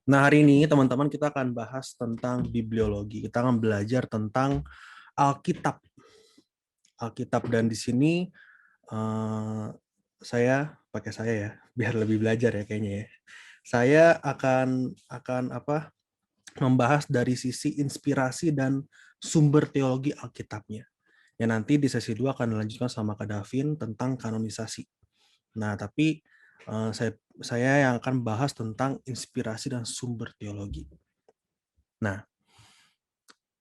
Nah, hari ini teman-teman kita akan bahas tentang bibliologi. Kita akan belajar tentang Alkitab. Alkitab dan di sini eh, saya ya, biar lebih belajar ya kayaknya ya. Saya akan membahas dari sisi inspirasi dan sumber teologi Alkitabnya. Ya nanti di sesi 2 akan dilanjutkan sama Kak Davin tentang kanonisasi. Nah, tapi saya yang akan bahas tentang inspirasi dan sumber teologi. Nah,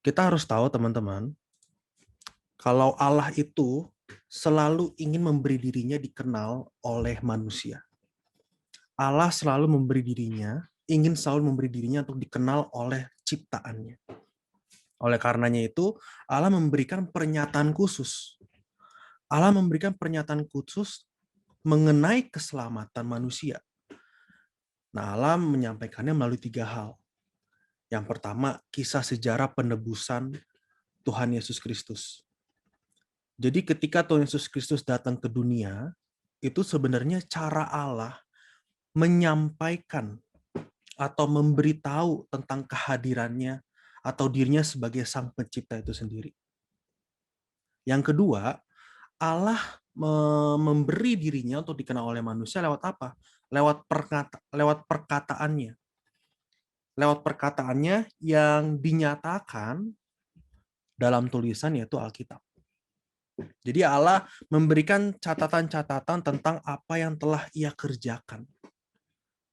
kita harus tahu teman-teman, kalau Allah itu selalu ingin memberi dirinya dikenal oleh manusia. Allah selalu ingin selalu memberi dirinya untuk dikenal oleh ciptaannya. Oleh karenanya itu, Allah memberikan pernyataan khusus. Allah memberikan pernyataan khusus mengenai keselamatan manusia. Nah, Allah menyampaikannya melalui 3 hal. Yang pertama, kisah sejarah penebusan Tuhan Yesus Kristus. Jadi ketika Tuhan Yesus Kristus datang ke dunia, itu sebenarnya cara Allah menyampaikan atau memberitahu tentang kehadirannya atau dirinya sebagai sang pencipta itu sendiri. Yang kedua, Allah memberi dirinya untuk dikenal oleh manusia lewat apa? Lewat perkataannya. Lewat perkataannya yang dinyatakan dalam tulisan yaitu Alkitab. Jadi Allah memberikan catatan-catatan tentang apa yang telah Ia kerjakan.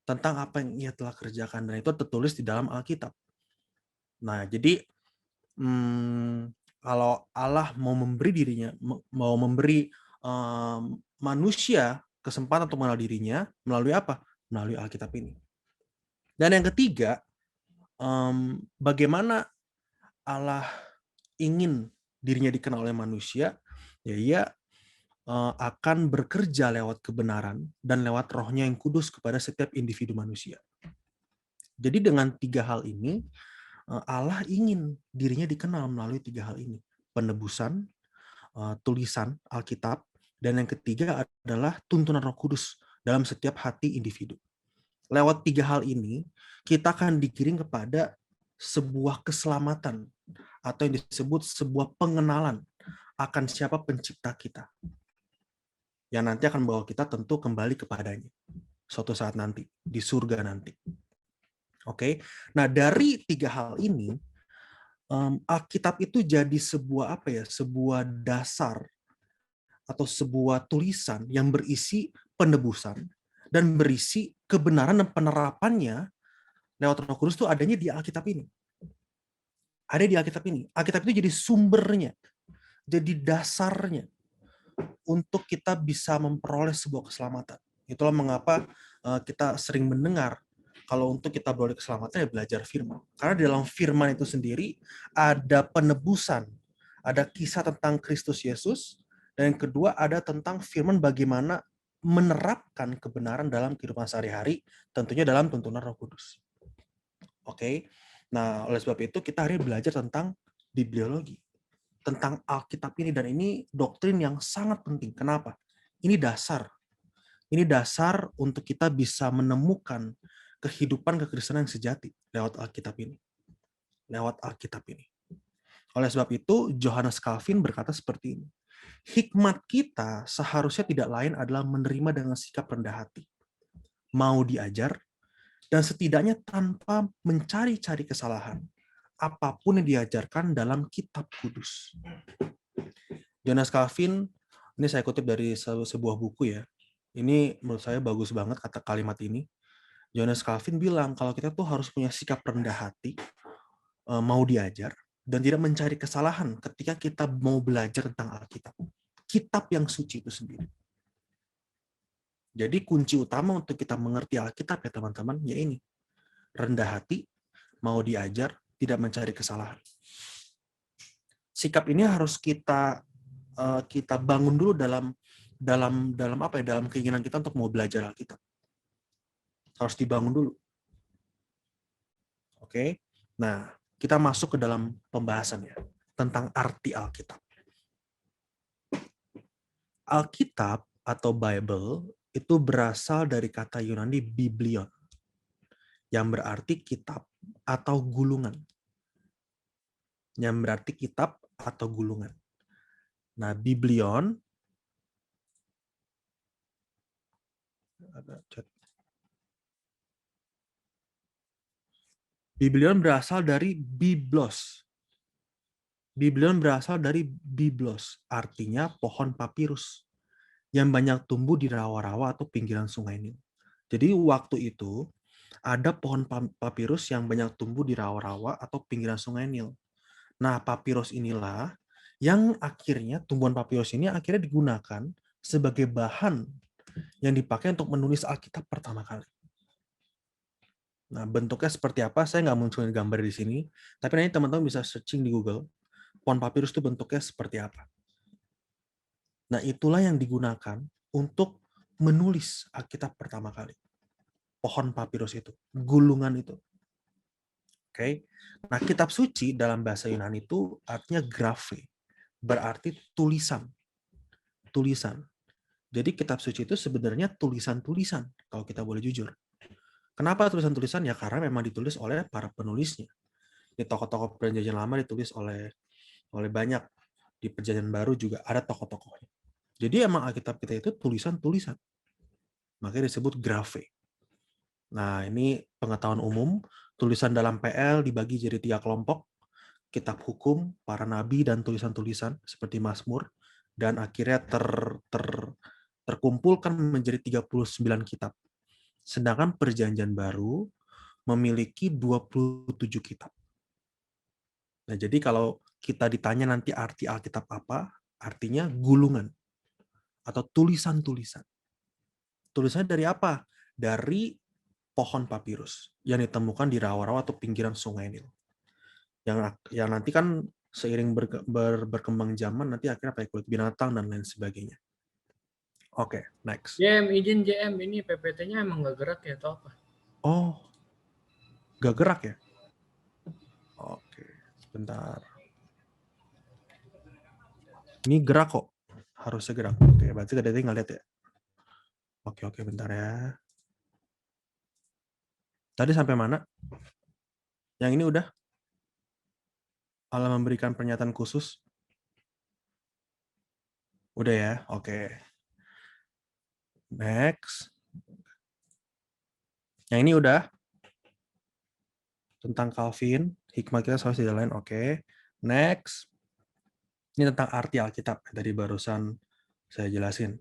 Tentang apa yang Ia telah kerjakan. Dan itu tertulis di dalam Alkitab. Nah, jadi kalau Allah mau memberi dirinya, mau memberi manusia kesempatan untuk mengenal dirinya, melalui apa? Melalui Alkitab ini. Dan yang ketiga, bagaimana Allah ingin dirinya dikenal oleh manusia, ya Ia akan bekerja lewat kebenaran dan lewat rohnya yang kudus kepada setiap individu manusia. Jadi dengan 3 hal ini, Allah ingin dirinya dikenal melalui 3 hal ini. Penebusan, tulisan Alkitab, dan yang ketiga adalah tuntunan Roh Kudus dalam setiap hati individu. Lewat 3 hal ini, kita akan dikirim kepada sebuah keselamatan atau yang disebut sebuah pengenalan akan siapa pencipta kita. Yang nanti akan membawa kita tentu kembali kepadanya suatu saat nanti, di surga nanti. Oke, nah dari 3 hal ini, Alkitab itu jadi sebuah sebuah dasar atau sebuah tulisan yang berisi penebusan dan berisi kebenaran dan penerapannya lewat Roh Kudus itu adanya di Alkitab ini. Ada di Alkitab ini. Alkitab itu jadi sumbernya, jadi dasarnya untuk kita bisa memperoleh sebuah keselamatan. Itulah mengapa kita sering mendengar kalau untuk kita beroleh keselamatan ya belajar firman. Karena di dalam firman itu sendiri ada penebusan, ada kisah tentang Kristus Yesus, dan yang kedua ada tentang firman bagaimana menerapkan kebenaran dalam kehidupan sehari-hari, tentunya dalam tuntunan Roh Kudus. Oke. Nah, oleh sebab itu kita hari ini belajar tentang bibliologi, tentang Alkitab ini, dan ini doktrin yang sangat penting. Kenapa? Ini dasar. Ini dasar untuk kita bisa menemukan kehidupan kekristenan yang sejati lewat Alkitab ini. Lewat Alkitab ini. Oleh sebab itu, Johannes Calvin berkata seperti ini. Hikmat kita seharusnya tidak lain adalah menerima dengan sikap rendah hati. Mau diajar, dan setidaknya tanpa mencari-cari kesalahan. Apapun yang diajarkan dalam kitab kudus. Johannes Calvin, ini saya kutip dari sebuah buku ya. Ini menurut saya bagus banget kata kalimat ini. Johannes Calvin bilang kalau kita tuh harus punya sikap rendah hati, mau diajar, dan tidak mencari kesalahan ketika kita mau belajar tentang Alkitab. Kitab yang suci itu sendiri. Jadi kunci utama untuk kita mengerti Alkitab ya teman-teman, ya ini. Rendah hati, mau diajar, tidak mencari kesalahan. Sikap ini harus kita bangun dulu dalam keinginan kita untuk mau belajar Alkitab. Harus dibangun dulu. Oke. Nah, kita masuk ke dalam pembahasannya tentang arti Alkitab. Alkitab atau Bible itu berasal dari kata Yunani biblion, yang berarti kitab atau gulungan. Yang berarti kitab atau gulungan. Nah, biblion berasal dari biblos. Biblion berasal dari biblos, artinya pohon papirus yang banyak tumbuh di rawa-rawa atau pinggiran sungai Nil. Jadi waktu itu ada pohon papirus yang banyak tumbuh di rawa-rawa atau pinggiran sungai Nil. Nah, papirus inilah yang akhirnya tumbuhan papirus ini akhirnya digunakan sebagai bahan yang dipakai untuk menulis Alkitab pertama kali. Nah, bentuknya seperti apa? Saya nggak munculin gambar di sini, tapi nanti teman-teman bisa searching di Google. Pohon papirus itu bentuknya seperti apa. Nah, itulah yang digunakan untuk menulis Alkitab pertama kali. Pohon papirus itu, gulungan itu. Oke. Nah, kitab suci dalam bahasa Yunani itu artinya graphe, berarti tulisan. Tulisan. Jadi kitab suci itu sebenarnya tulisan-tulisan, kalau kita boleh jujur. Kenapa tulisan-tulisan? Ya karena memang ditulis oleh para penulisnya. Di tokoh-tokoh perjanjian lama ditulis oleh banyak. Di perjanjian baru juga ada tokoh-tokohnya. Jadi emang Alkitab kita itu tulisan-tulisan. Makanya disebut graphe. Nah, ini pengetahuan umum. Tulisan dalam PL dibagi jadi 3 kelompok. Kitab hukum, para nabi, dan tulisan-tulisan seperti Mazmur. Dan akhirnya terkumpulkan menjadi 39 kitab. Sedangkan perjanjian baru memiliki 27 kitab. Nah, jadi kalau kita ditanya nanti arti Alkitab apa, artinya gulungan atau tulisan-tulisan. Tulisannya dari apa? Dari pohon papirus yang ditemukan di rawa-rawa atau pinggiran sungai Nil. Yang nanti kan seiring berkembang zaman nanti akhirnya pakai kulit binatang dan lain sebagainya. Oke, next. Izin JM, ini PPT-nya emang nggak gerak ya atau apa? Oh, gak gerak ya? Oke, sebentar. Ini gerak kok. Harusnya gerak. Oke, berarti tadi nggak lihat ya? Oke, bentar ya. Tadi sampai mana? Yang ini udah? Allah memberikan pernyataan khusus? Udah ya? Oke. Next. Yang ini udah? Tentang Calvin. Hikmah kita selalu tidak lain. Oke. Next. Ini tentang arti Alkitab. Tadi barusan saya jelasin.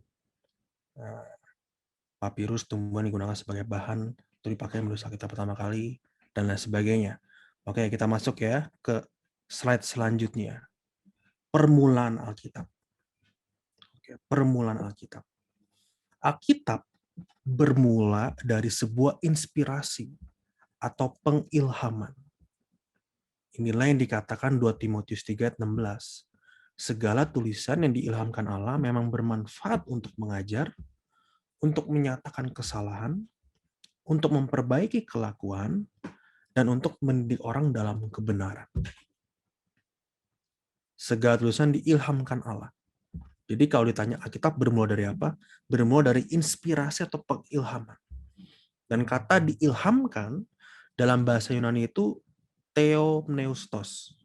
Papirus tumbuhan digunakan sebagai bahan untuk dipakai menulis Alkitab pertama kali, dan lain sebagainya. Oke, kita masuk ya ke slide selanjutnya. Permulaan Alkitab. Oke, permulaan Alkitab. Alkitab bermula dari sebuah inspirasi atau pengilhaman. Inilah yang dikatakan 2 Timotius 3:16. Segala tulisan yang diilhamkan Allah memang bermanfaat untuk mengajar, untuk menyatakan kesalahan, untuk memperbaiki kelakuan, dan untuk mendidik orang dalam kebenaran. Segala tulisan diilhamkan Allah. Jadi kalau ditanya Alkitab bermula dari apa? Bermula dari inspirasi atau pengilhaman. Dan kata diilhamkan dalam bahasa Yunani itu theopneustos.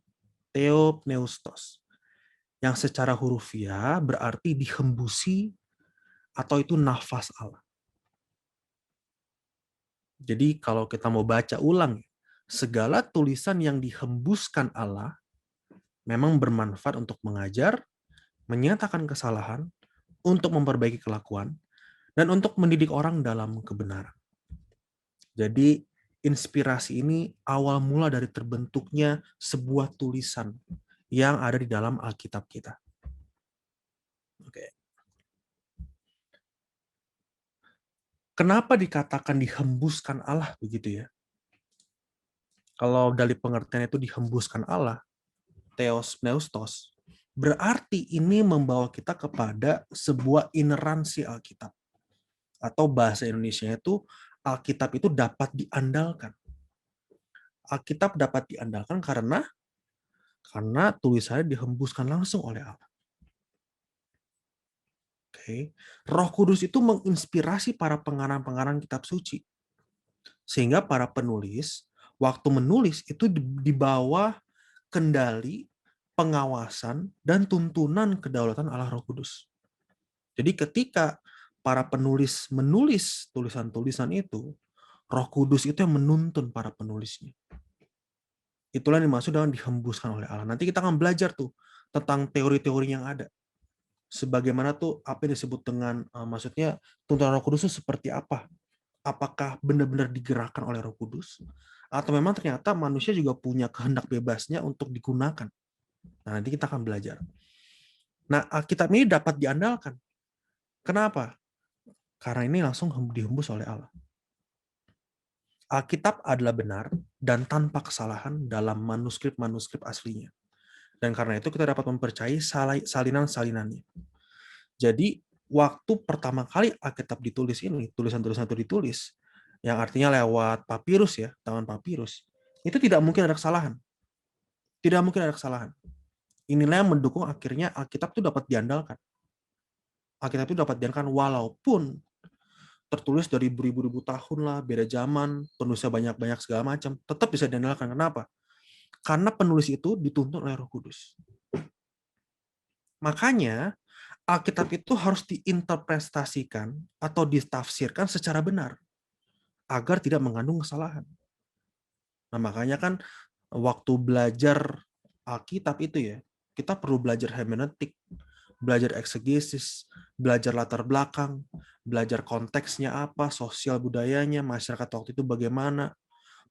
Theopneustos. Yang secara hurufiah berarti dihembusi atau itu nafas Allah. Jadi kalau kita mau baca ulang, segala tulisan yang dihembuskan Allah memang bermanfaat untuk mengajar, menyatakan kesalahan, untuk memperbaiki kelakuan, dan untuk mendidik orang dalam kebenaran. Jadi inspirasi ini awal mula dari terbentuknya sebuah tulisan yang ada di dalam Alkitab kita. Oke. Kenapa dikatakan dihembuskan Allah begitu ya? Kalau dari pengertian itu dihembuskan Allah, theos pneustos, berarti ini membawa kita kepada sebuah ineransi Alkitab. Atau bahasa Indonesia itu, Alkitab itu dapat diandalkan. Alkitab dapat diandalkan karena tulisannya dihembuskan langsung oleh Allah. Oke. Roh Kudus itu menginspirasi para pengarang-pengarang kitab suci. Sehingga para penulis, waktu menulis itu di bawah kendali, pengawasan, dan tuntunan kedaulatan Allah Roh Kudus. Jadi ketika para penulis menulis tulisan-tulisan itu, Roh Kudus itu yang menuntun para penulisnya. Itulah yang dimaksud dengan dihembuskan oleh Allah. Nanti kita akan belajar tuh tentang teori-teori yang ada. Sebagaimana tuh apa yang disebut dengan maksudnya tuntunan Roh Kudus itu seperti apa? Apakah benar-benar digerakkan oleh Roh Kudus atau memang ternyata manusia juga punya kehendak bebasnya untuk digunakan. Nah, nanti kita akan belajar. Nah, Alkitab ini dapat diandalkan. Kenapa? Karena ini langsung dihembus oleh Allah. Alkitab adalah benar dan tanpa kesalahan dalam manuskrip-manuskrip aslinya. Dan karena itu kita dapat mempercayai salinan-salinannya. Jadi, waktu pertama kali Alkitab ditulis ini, tulisan-tulisan itu ditulis, yang artinya lewat papirus ya, tangan papirus, itu tidak mungkin ada kesalahan. Tidak mungkin ada kesalahan. Inilah yang mendukung akhirnya Alkitab itu dapat diandalkan. Alkitab itu dapat diandalkan walaupun tertulis dari beribu-ribu tahun lah, beda zaman, penulisnya banyak-banyak segala macam, tetap bisa diandalkan. Kenapa? Karena penulis itu dituntun oleh Roh Kudus. Makanya Alkitab itu harus diinterpretasikan atau ditafsirkan secara benar agar tidak mengandung kesalahan. Nah, makanya kan waktu belajar Alkitab itu ya, kita perlu belajar hermeneutik, belajar eksegesis, belajar latar belakang, belajar konteksnya apa, sosial budayanya, masyarakat waktu itu bagaimana.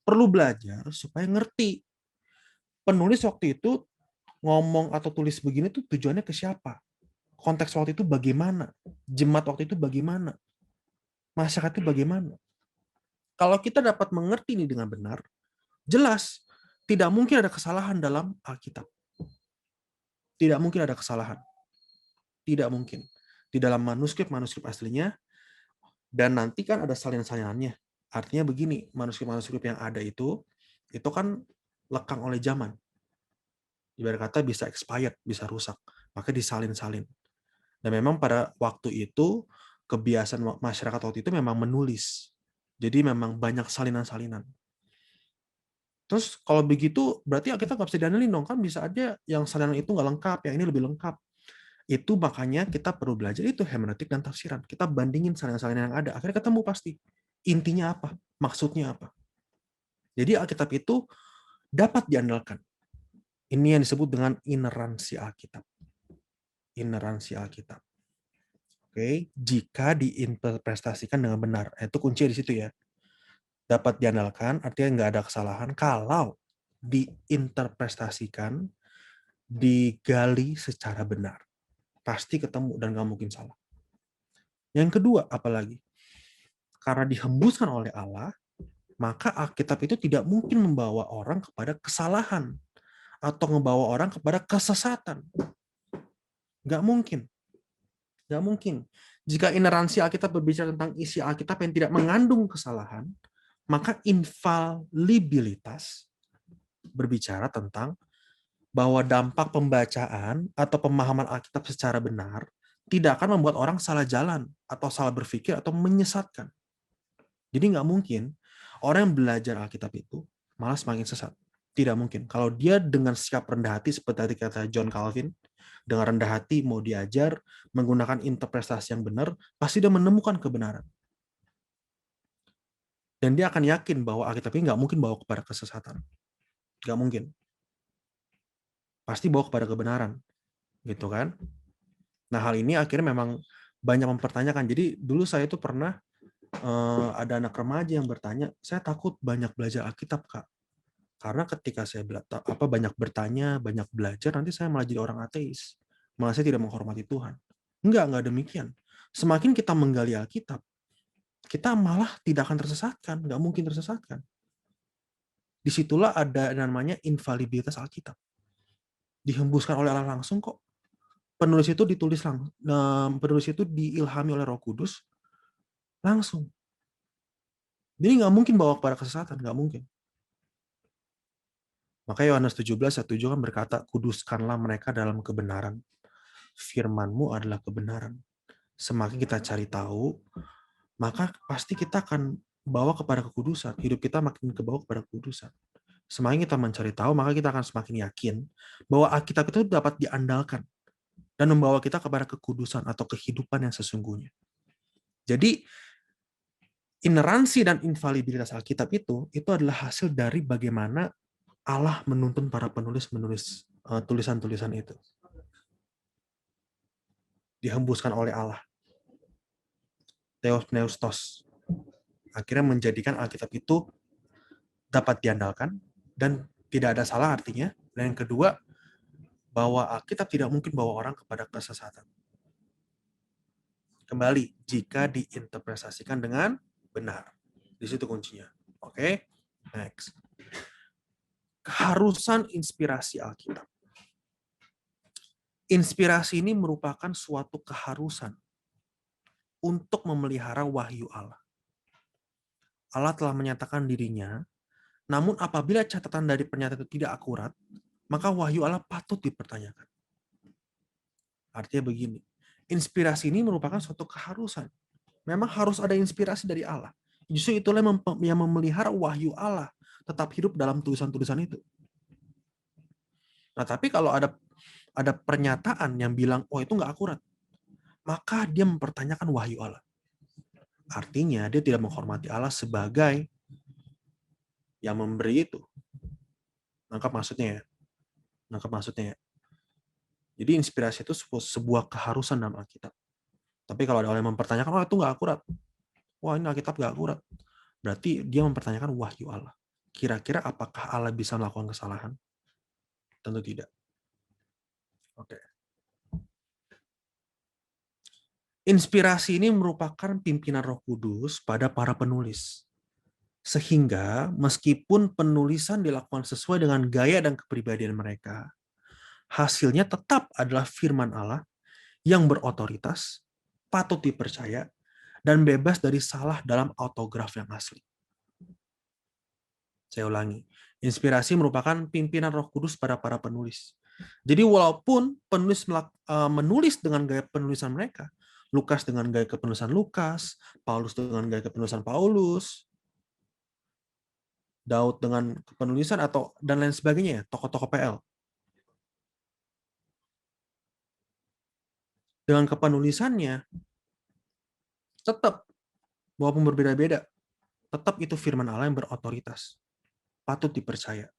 Perlu belajar supaya ngerti. Penulis waktu itu ngomong atau tulis begini tuh tujuannya ke siapa? Konteks waktu itu bagaimana? Jemaat waktu itu bagaimana? Masyarakat itu bagaimana? Kalau kita dapat mengerti ini dengan benar, jelas tidak mungkin ada kesalahan dalam Alkitab. Tidak mungkin ada kesalahan. Tidak mungkin. Di dalam manuskrip-manuskrip aslinya, dan nanti kan ada salin-salinannya. Artinya begini, manuskrip-manuskrip yang ada itu kan lekang oleh zaman. Ibarat kata bisa expired, bisa rusak. Maka disalin-salin. Dan memang pada waktu itu, kebiasaan masyarakat waktu itu memang menulis. Jadi memang banyak salinan-salinan. Terus kalau begitu, berarti kita nggak bisa dianalin dong. Kan bisa aja yang salinan itu nggak lengkap, yang ini lebih lengkap. Itu makanya kita perlu belajar itu hermeneutik dan tafsiran. Kita bandingin salinan-salinan yang ada. Akhirnya ketemu pasti. Intinya apa? Maksudnya apa? Jadi Alkitab itu dapat diandalkan. Ini yang disebut dengan ineransi Alkitab. Ineransi Alkitab. Oke, jika diinterpretasikan dengan benar. Itu kunci di situ ya. Dapat diandalkan, artinya nggak ada kesalahan. Kalau diinterpretasikan, digali secara benar. Pasti ketemu dan nggak mungkin salah. Yang kedua, apalagi? Karena dihembuskan oleh Allah, maka Alkitab itu tidak mungkin membawa orang kepada kesalahan atau membawa orang kepada kesesatan. Nggak mungkin. Nggak mungkin. Jika ineransi Alkitab berbicara tentang isi Alkitab yang tidak mengandung kesalahan, maka infalibilitas berbicara tentang bahwa dampak pembacaan atau pemahaman Alkitab secara benar tidak akan membuat orang salah jalan atau salah berpikir atau menyesatkan. Jadi nggak mungkin orang yang belajar Alkitab itu malah semakin sesat. Tidak mungkin. Kalau dia dengan sikap rendah hati, seperti tadi kata John Calvin, dengan rendah hati mau diajar, menggunakan interpretasi yang benar, pasti dia menemukan kebenaran. Dan dia akan yakin bahwa Alkitab ini nggak mungkin bawa kepada kesesatan. Nggak mungkin. Pasti bawa kepada kebenaran. Gitu kan? Nah, hal ini akhirnya memang banyak mempertanyakan. Jadi dulu saya itu pernah ada anak remaja yang bertanya, saya takut banyak belajar Alkitab, Kak. Karena ketika saya banyak bertanya, banyak belajar, nanti saya malah jadi orang ateis. Malah saya tidak menghormati Tuhan. Enggak demikian. Semakin kita menggali Alkitab, kita malah tidak akan tersesatkan, nggak mungkin tersesatkan. Disitulah ada namanya infalibilitas Alkitab. Dihembuskan oleh Allah langsung kok. Penulis itu penulis itu diilhami oleh Roh Kudus langsung. Jadi nggak mungkin bawa kepada kesesatan, nggak mungkin. Maka Yohanes 17:1 kan berkata, kuduskanlah mereka dalam kebenaran. Firman-Mu adalah kebenaran. Semakin kita cari tahu, maka pasti kita akan bawa kepada kekudusan. Hidup kita makin ke bawah kepada kekudusan. Semakin kita mencari tahu, maka kita akan semakin yakin bahwa Alkitab itu dapat diandalkan dan membawa kita kepada kekudusan atau kehidupan yang sesungguhnya. Jadi, ineransi dan infalibilitas Alkitab itu adalah hasil dari bagaimana Allah menuntun para penulis-menulis tulisan-tulisan itu. Dihembuskan oleh Allah. Theopneustos. Akhirnya menjadikan Alkitab itu dapat diandalkan dan tidak ada salah artinya. Dan yang kedua, bahwa Alkitab tidak mungkin bawa orang kepada kesesatan. Kembali, jika diinterpretasikan dengan benar. Di situ kuncinya. Oke, next. Keharusan inspirasi Alkitab. Inspirasi ini merupakan suatu keharusan untuk memelihara wahyu Allah. Allah telah menyatakan dirinya, namun apabila catatan dari pernyataan itu tidak akurat, maka wahyu Allah patut dipertanyakan. Artinya begini, inspirasi ini merupakan suatu keharusan. Memang harus ada inspirasi dari Allah. Justru itulah yang memelihara wahyu Allah tetap hidup dalam tulisan-tulisan itu. Nah, tapi kalau ada pernyataan yang bilang, oh itu nggak akurat, maka dia mempertanyakan wahyu Allah. Artinya dia tidak menghormati Allah sebagai yang memberi itu. Nangkap maksudnya ya? Nangkap maksudnya ya? Jadi inspirasi itu sebuah keharusan dalam Alkitab. Tapi kalau ada orang yang mempertanyakan, oh itu nggak akurat. Wah ini Alkitab nggak akurat. Berarti dia mempertanyakan wahyu Allah. Kira-kira apakah Allah bisa melakukan kesalahan? Tentu tidak. Oke. Inspirasi ini merupakan pimpinan Roh Kudus pada para penulis. Sehingga meskipun penulisan dilakukan sesuai dengan gaya dan kepribadian mereka, hasilnya tetap adalah firman Allah yang berotoritas, patut dipercaya, dan bebas dari salah dalam autograf yang asli. Saya ulangi, inspirasi merupakan pimpinan Roh Kudus pada para penulis. Jadi walaupun penulis menulis dengan gaya penulisan mereka, Lukas dengan gaya kepenulisan Lukas, Paulus dengan gaya kepenulisan Paulus, Daud dengan kepenulisan atau dan lain sebagainya, tokoh-tokoh PL. Dengan kepenulisannya, tetap, walaupun berbeda-beda, tetap itu firman Allah yang berotoritas. Patut dipercaya.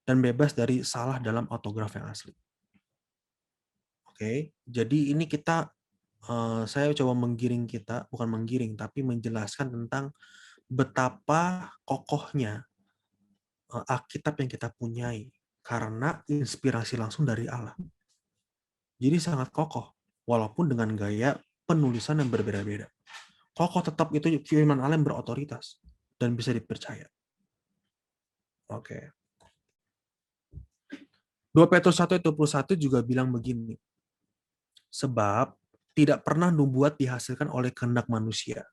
Dan bebas dari salah dalam autograf yang asli. Oke, jadi ini saya coba menggiring kita, bukan menggiring, tapi menjelaskan tentang betapa kokohnya Alkitab yang kita punyai karena inspirasi langsung dari Allah. Jadi sangat kokoh, walaupun dengan gaya penulisan yang berbeda-beda. Kokoh tetap itu firman Allah yang berotoritas dan bisa dipercaya. Oke. 2 Petrus 1:21 juga bilang begini. Sebab tidak pernah nubuat dihasilkan oleh kehendak manusia,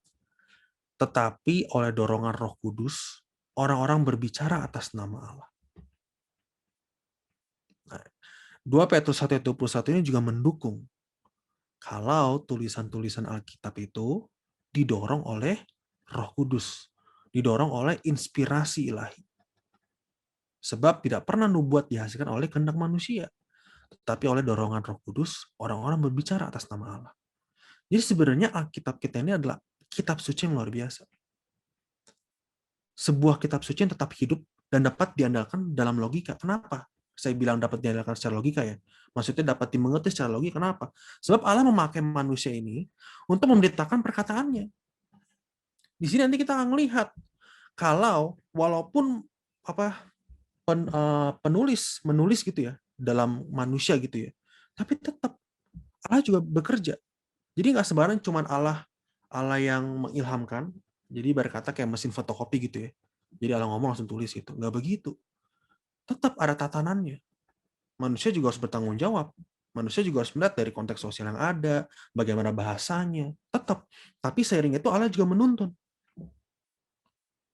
tetapi oleh dorongan Roh Kudus, orang-orang berbicara atas nama Allah. Nah, 2 Petrus 1:21 ini juga mendukung kalau tulisan-tulisan Alkitab itu didorong oleh Roh Kudus, didorong oleh inspirasi ilahi. Sebab tidak pernah nubuat dihasilkan oleh kehendak manusia, tetapi oleh dorongan Roh Kudus, orang-orang berbicara atas nama Allah. Jadi sebenarnya Alkitab kita ini adalah kitab suci yang luar biasa. Sebuah kitab suci yang tetap hidup dan dapat diandalkan dalam logika. Kenapa? Saya bilang dapat diandalkan secara logika ya. Maksudnya dapat dimengerti secara logika. Kenapa? Sebab Allah memakai manusia ini untuk memberitakan perkataannya. Di sini nanti kita akan melihat kalau walaupun penulis menulis gitu ya dalam manusia gitu ya, tapi tetap Allah juga bekerja. Jadi nggak sembarang cuman Allah yang mengilhamkan. Jadi berkata kayak mesin fotokopi gitu ya. Jadi Allah ngomong langsung tulis itu. Nggak begitu. Tetap ada tatanannya. Manusia juga harus bertanggung jawab. Manusia juga harus melihat dari konteks sosial yang ada, bagaimana bahasanya. Tetap. Tapi seiring itu Allah juga menuntun.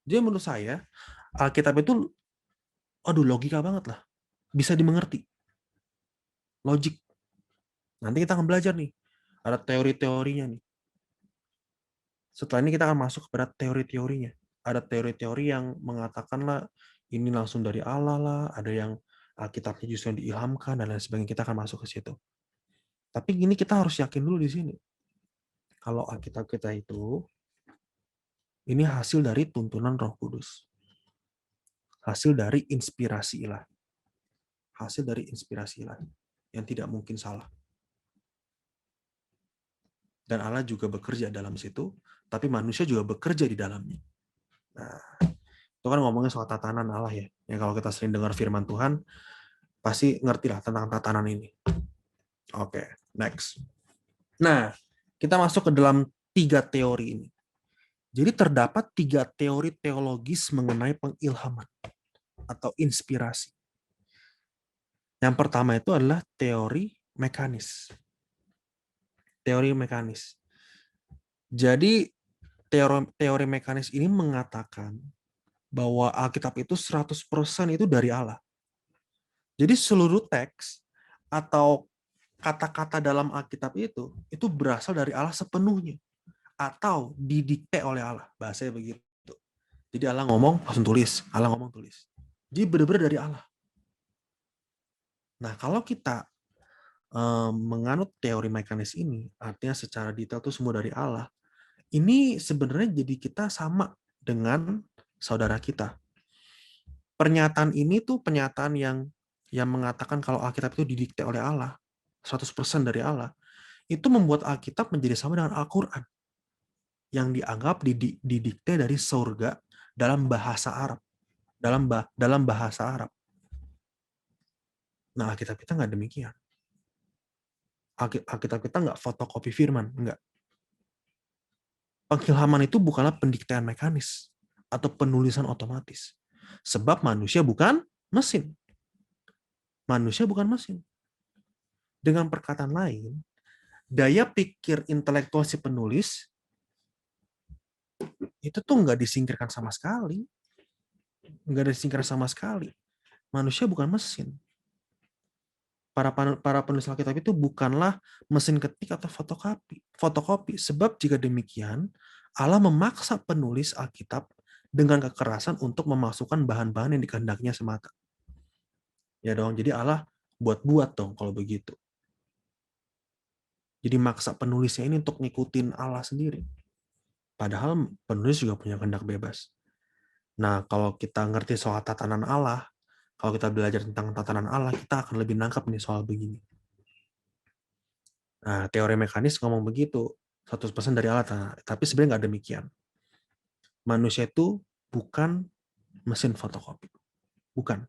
Jadi menurut saya, Alkitab itu, logika banget lah. Bisa dimengerti. Logik. Nanti kita akan belajar nih. Ada teori-teorinya nih. Setelah ini kita akan masuk kepada teori-teorinya. ada teori-teori yang mengatakan lah ini langsung dari Allah lah, ada yang Alkitabnya justru yang diilhamkan dan lain sebagainya. Kita akan masuk ke situ. Tapi gini, kita harus yakin dulu di sini. Kalau Alkitab kita itu ini hasil dari tuntunan Roh Kudus. Hasil dari inspirasi ilahi. Hasil dari inspirasi ilahi yang tidak mungkin salah. Dan Allah juga bekerja dalam situ, tapi manusia juga bekerja di dalamnya. Nah, itu kan ngomongnya soal tatanan Allah ya. Ya kalau kita sering dengar firman Tuhan, pasti ngerti lah tentang tatanan ini. Oke, next. Nah, kita masuk ke dalam 3 teori ini. Jadi terdapat 3 teori teologis mengenai pengilhaman atau inspirasi. Yang pertama itu adalah teori mekanis. Teori mekanis. Jadi teori mekanis ini mengatakan bahwa Alkitab itu 100% itu dari Allah. Jadi seluruh teks atau kata-kata dalam Alkitab itu berasal dari Allah sepenuhnya atau didikte oleh Allah. Bahasanya begitu. Jadi Allah ngomong langsung tulis, Allah ngomong tulis. Jadi benar-benar dari Allah. Nah, kalau kita menganut teori mekanis ini, artinya secara detail itu semua dari Allah, ini sebenarnya jadi kita sama dengan saudara kita. Pernyataan ini tuh pernyataan yang mengatakan kalau Alkitab itu didikte oleh Allah, 100% dari Allah, itu membuat Alkitab menjadi sama dengan Al-Quran yang dianggap didikte dari surga dalam bahasa Arab. Dalam bahasa Arab. Nah, Alkitab kita nggak demikian. Alkitab kita nggak fotokopi firman, nggak. Pengilhaman itu bukanlah pendiktean mekanis atau penulisan otomatis. Sebab manusia bukan mesin. Manusia bukan mesin. Dengan perkataan lain, daya pikir intelektual si penulis itu tuh nggak disingkirkan sama sekali. Nggak disingkirkan sama sekali. Manusia bukan mesin. Para penulis Alkitab itu bukanlah mesin ketik atau fotokopi. Sebab jika demikian, Allah memaksa penulis Alkitab dengan kekerasan untuk memasukkan bahan-bahan yang dikehendakinya semata. Ya dong, jadi Allah buat-buat dong kalau begitu. Jadi maksa penulisnya ini untuk ngikutin Allah sendiri. Padahal penulis juga punya kehendak bebas. Nah, kalau kita ngerti soal tatanan Allah, kalau kita belajar tentang tatanan Allah, kita akan lebih nangkap nih soal begini. Nah, teori mekanis ngomong begitu, 100% dari Allah, tapi sebenarnya nggak demikian. Manusia itu bukan mesin fotokopi. Bukan.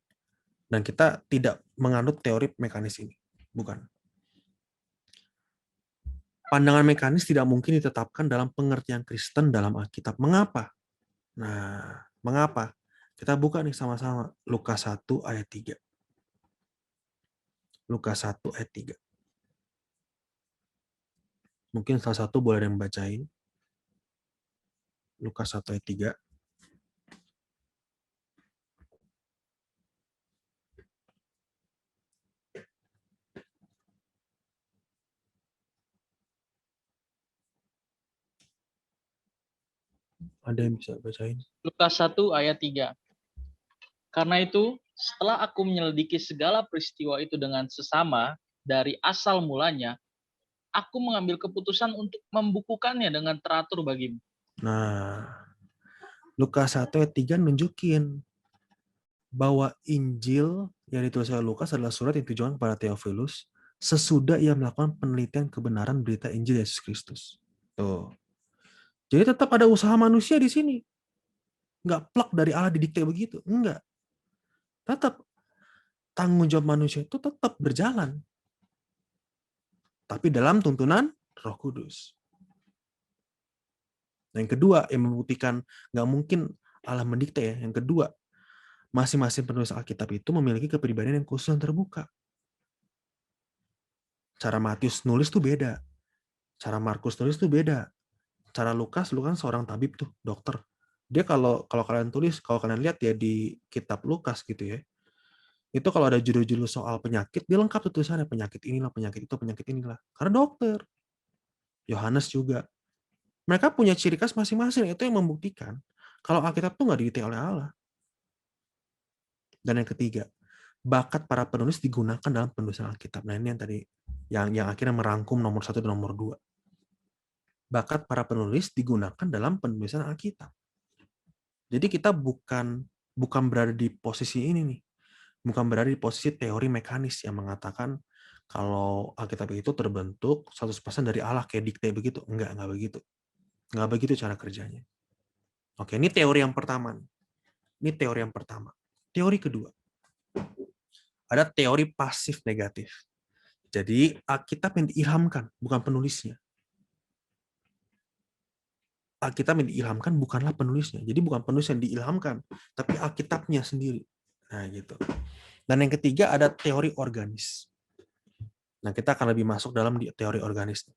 Dan kita tidak menganut teori mekanis ini. Bukan. Pandangan mekanis tidak mungkin ditetapkan dalam pengertian Kristen dalam Alkitab. Mengapa? Nah, mengapa? Kita buka nih sama-sama Lukas 1 ayat 3. Lukas 1 ayat 3. Mungkin salah satu boleh yang bacain. Lukas 1 ayat 3. Ada yang bisa bacain? Lukas 1 ayat 3. Karena itu, setelah aku menyelidiki segala peristiwa itu dengan sesama dari asal mulanya, aku mengambil keputusan untuk membukukannya dengan teratur bagimu. Nah, Lukas 1 ayat 3 nunjukin bahwa Injil yang ditulis oleh Lukas adalah surat yang ditujukan kepada Theophilus sesudah ia melakukan penelitian kebenaran berita Injil Yesus Kristus. Tuh. Jadi tetap ada usaha manusia di sini. Nggak plak dari Allah didikte begitu. Enggak. Tetap tanggung jawab manusia itu tetap berjalan. Tapi dalam tuntunan Roh Kudus. Yang kedua, yang membuktikan nggak mungkin Allah mendikte ya. Yang kedua, masing-masing penulis Alkitab itu memiliki kepribadian yang khusus dan terbuka. Cara Matius nulis tuh beda. Cara Markus nulis tuh beda. Cara Lukas, lu kan seorang tabib tuh, dokter. Dia kalau kalian tulis, kalau kalian lihat ya di kitab Lukas gitu ya, itu kalau ada judul-judul soal penyakit, dia lengkap tuh tulisannya, penyakit inilah, penyakit itu, penyakit inilah. Karena dokter. Yohanes juga. Mereka punya ciri khas masing-masing, itu yang membuktikan Kalau Alkitab tuh nggak didikte oleh Allah. Dan yang ketiga, bakat para penulis digunakan dalam penulisan Alkitab. Nah, ini yang tadi yang akhirnya merangkum nomor 1 dan nomor 2. Bakat para penulis digunakan dalam penulisan Alkitab. Jadi kita bukan berada di posisi ini nih. Bukan berada di posisi teori mekanis yang mengatakan kalau Alkitab itu terbentuk 100% dari Allah kayak dikte begitu. Enggak begitu. Enggak begitu cara kerjanya. Oke, ini teori yang pertama. Ini teori yang pertama. Teori kedua. Ada teori pasif negatif. Jadi Alkitab yang diilhamkan, bukan penulisnya. Alkitab yang diilhamkan bukanlah penulisnya. Jadi bukan penulis yang diilhamkan, tapi Alkitabnya sendiri. Nah, gitu. Dan yang ketiga ada teori organis. Nah, kita akan lebih masuk dalam teori organis.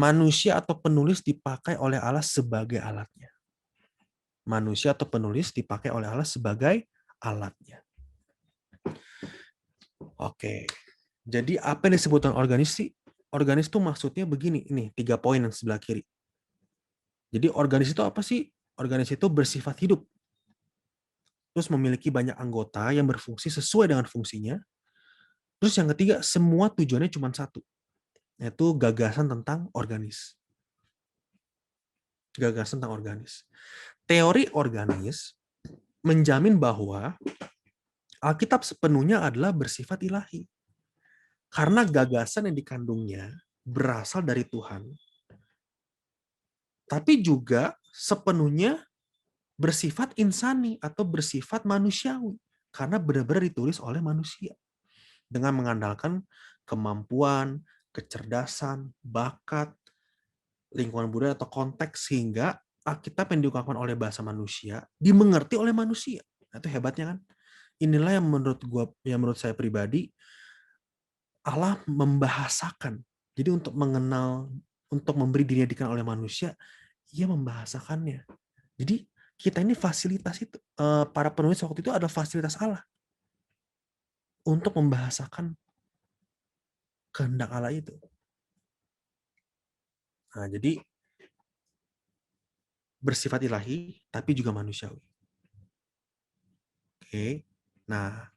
Manusia atau penulis dipakai oleh Allah sebagai alatnya. Manusia atau penulis dipakai oleh Allah sebagai alatnya. Oke. Jadi apa yang disebutkan organis sih? Organis itu maksudnya begini, ini 3 poin yang sebelah kiri. Jadi organis itu apa sih? Organis itu bersifat hidup. Terus memiliki banyak anggota yang berfungsi sesuai dengan fungsinya. Terus yang ketiga, semua tujuannya cuma satu, yaitu gagasan tentang organis. Gagasan tentang organis. Teori organis menjamin bahwa Alkitab sepenuhnya adalah bersifat ilahi. Karena gagasan yang dikandungnya berasal dari Tuhan, tapi juga sepenuhnya bersifat insani atau bersifat manusiawi. Karena benar-benar ditulis oleh manusia. Dengan mengandalkan kemampuan, kecerdasan, bakat, lingkungan budaya atau konteks, sehingga Alkitab yang diungkapkan oleh bahasa manusia dimengerti oleh manusia. Nah, itu hebatnya kan. Inilah yang menurut saya pribadi Allah membahasakan. Jadi untuk mengenal, untuk memberi dirinya dikenal oleh manusia, ia membahasakannya. Jadi kita ini fasilitas itu, para penulis waktu itu adalah fasilitas Allah untuk membahasakan kehendak Allah itu. Nah, jadi bersifat ilahi, tapi juga manusiawi. Oke. Nah,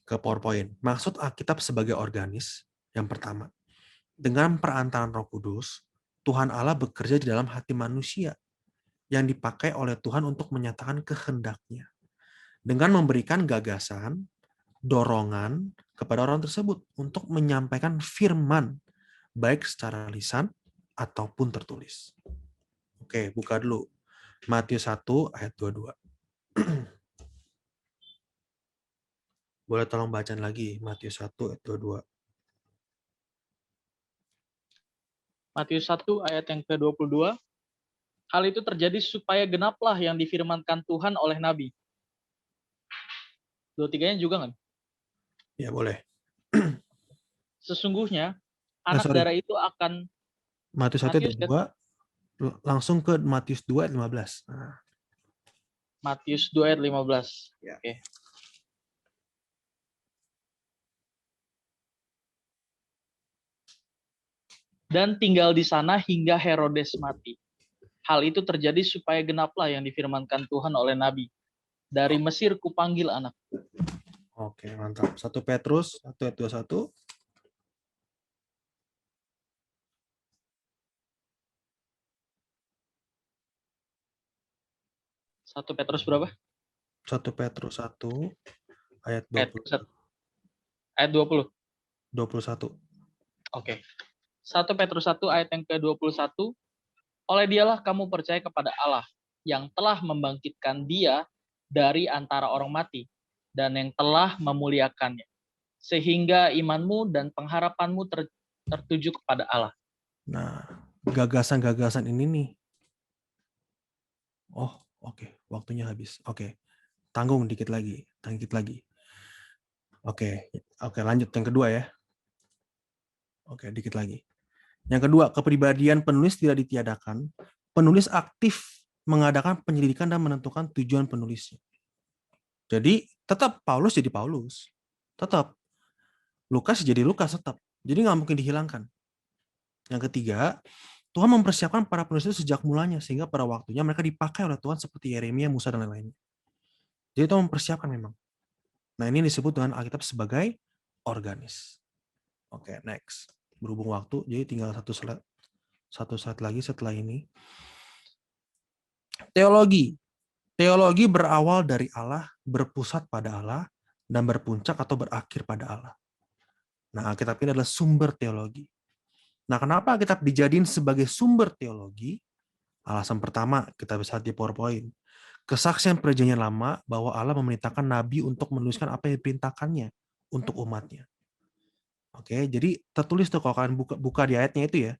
ke PowerPoint. Maksud Alkitab sebagai organis, yang pertama, dengan perantaraan Roh Kudus, Tuhan Allah bekerja di dalam hati manusia yang dipakai oleh Tuhan untuk menyatakan kehendak-Nya. Dengan memberikan gagasan, dorongan kepada orang tersebut untuk menyampaikan firman, baik secara lisan ataupun tertulis. Oke, buka dulu. Matius 1 ayat 22. Boleh tolong bacaan lagi Matius 1 ayat 22. Matius 1 ayat yang ke-22. Hal itu terjadi supaya genaplah yang difirmankan Tuhan oleh Nabi. 23-nya juga kan? Ya, boleh. Sesungguhnya anak darah itu akan Matius 1 ayat 22, langsung ke Matius 2 ayat 15. Nah. Matius 2 ayat 15. Ya. Oke. Dan tinggal di sana hingga Herodes mati. Hal itu terjadi supaya genaplah yang difirmankan Tuhan oleh Nabi. Dari Mesir kupanggil anak. Oke, mantap. 1 Petrus 1 ayat 21. 1 Petrus berapa? 1 Petrus 1 ayat 20. Ayat 20. 21. Oke. 1 Petrus 1 ayat yang ke-21. Oleh dialah kamu percaya kepada Allah yang telah membangkitkan dia dari antara orang mati dan yang telah memuliakannya. Sehingga imanmu dan pengharapanmu tertuju kepada Allah. Nah, gagasan-gagasan ini nih. Oh, oke. Waktunya habis. Oke. Tanggung dikit lagi. Oke, lanjut yang kedua ya. Oke, dikit lagi. Yang kedua, kepribadian penulis tidak ditiadakan. Penulis aktif mengadakan penyelidikan dan menentukan tujuan penulisnya. Jadi, tetap Paulus jadi Paulus. Tetap. Lukas jadi Lukas tetap. Jadi nggak mungkin dihilangkan. Yang ketiga, Tuhan mempersiapkan para penulis itu sejak mulanya, sehingga pada waktunya mereka dipakai oleh Tuhan seperti Yeremia, Musa, dan lain-lainnya. Jadi Tuhan mempersiapkan memang. Nah, ini disebut dengan Alkitab sebagai organis. Oke, next. Berhubung waktu, jadi tinggal satu slide lagi setelah ini. Teologi. Teologi berawal dari Allah, berpusat pada Allah, dan berpuncak atau berakhir pada Allah. Nah, Alkitab ini adalah sumber teologi. Nah, kenapa Alkitab dijadiin sebagai sumber teologi? Alasan pertama, kita bisa lihat di PowerPoint. Kesaksian Perjanjian Lama bahwa Allah memerintahkan nabi untuk menuliskan apa yang diperintahkannya untuk umatnya. Oke, jadi tertulis tuh kalau kalian buka di ayatnya itu ya.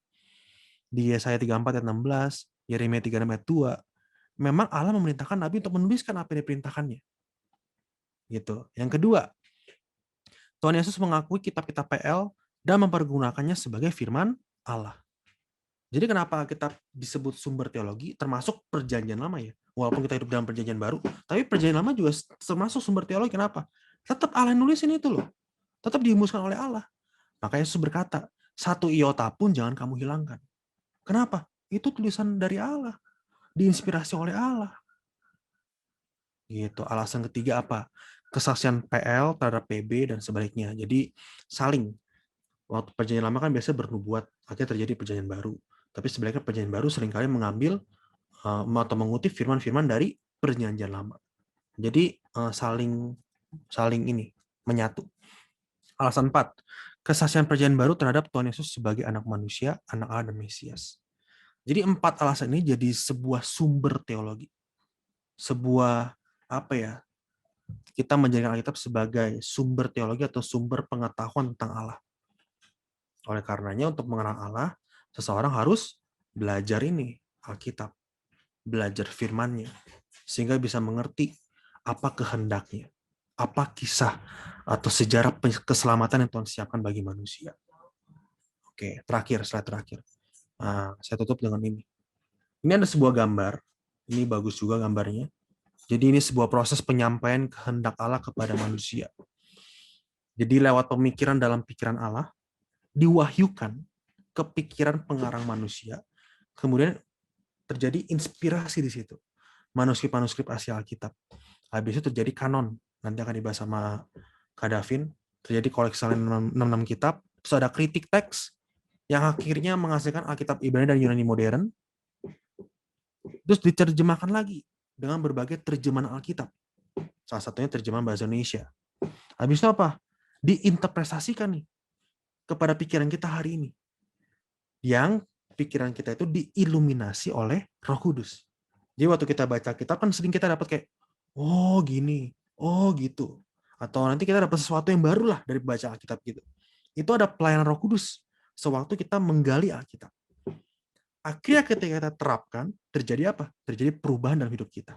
Di Yesaya 34 ayat 16, Yeremia 36 ayat 2. Memang Allah memerintahkan nabi untuk menuliskan apa yang diperintahkannya. Gitu. Yang kedua, Tuhan Yesus mengakui kitab-kitab PL dan mempergunakannya sebagai firman Allah. Jadi kenapa kita disebut sumber teologi, termasuk Perjanjian Lama ya. Walaupun kita hidup dalam Perjanjian Baru, tapi Perjanjian Lama juga termasuk sumber teologi. Kenapa? Tetap Allah yang nulisin itu loh. Tetap dihembuskan oleh Allah. Maka Yesus berkata, 1 iota pun jangan kamu hilangkan. Kenapa? Itu tulisan dari Allah. Diinspirasi oleh Allah. Gitu. Alasan ketiga apa? Kesaksian PL terhadap PB dan sebaliknya. Jadi saling. Waktu Perjanjian Lama kan biasa bernubuat, akhirnya terjadi Perjanjian Baru. Tapi sebaliknya Perjanjian Baru seringkali mengambil atau mengutip firman-firman dari Perjanjian Lama. Jadi saling ini menyatu. Alasan 4, kesaksian Perjanjian Baru terhadap Tuhan Yesus sebagai anak manusia, anak Allah dan Mesias. Jadi 4 alasan ini jadi sebuah sumber teologi. Sebuah apa ya? Kita menjadikan Alkitab sebagai sumber teologi atau sumber pengetahuan tentang Allah. Oleh karenanya untuk mengenal Allah, seseorang harus belajar ini, Alkitab. Belajar firman-Nya. Sehingga bisa mengerti apa kehendaknya. Apa kisah atau sejarah keselamatan yang Tuhan siapkan bagi manusia. Oke, slide terakhir. Nah, saya tutup dengan ini. Ini ada sebuah gambar. Ini bagus juga gambarnya. Jadi ini sebuah proses penyampaian kehendak Allah kepada manusia. Jadi lewat pemikiran dalam pikiran Allah, diwahyukan ke pikiran pengarang manusia. Kemudian terjadi inspirasi di situ. Manuskrip-manuskrip Asia Alkitab. Habis itu terjadi kanon. Nanti akan dibahas sama Kak Davin. Terjadi koleksi 66 kitab. Terus ada kritik teks yang akhirnya menghasilkan Alkitab Ibrani dan Yunani modern. Terus diterjemahkan lagi dengan berbagai terjemahan Alkitab. Salah satunya terjemahan bahasa Indonesia. Habis itu apa? Diinterpretasikan nih kepada pikiran kita hari ini. Yang pikiran kita itu diiluminasi oleh Roh Kudus. Jadi waktu kita baca kitab kan sering kita dapat kayak, oh gini, oh gitu. Atau nanti kita dapat sesuatu yang baru lah dari baca Alkitab gitu. Itu ada pelayanan Roh Kudus sewaktu kita menggali Alkitab. Akhirnya ketika kita terapkan, terjadi apa? Terjadi perubahan dalam hidup kita.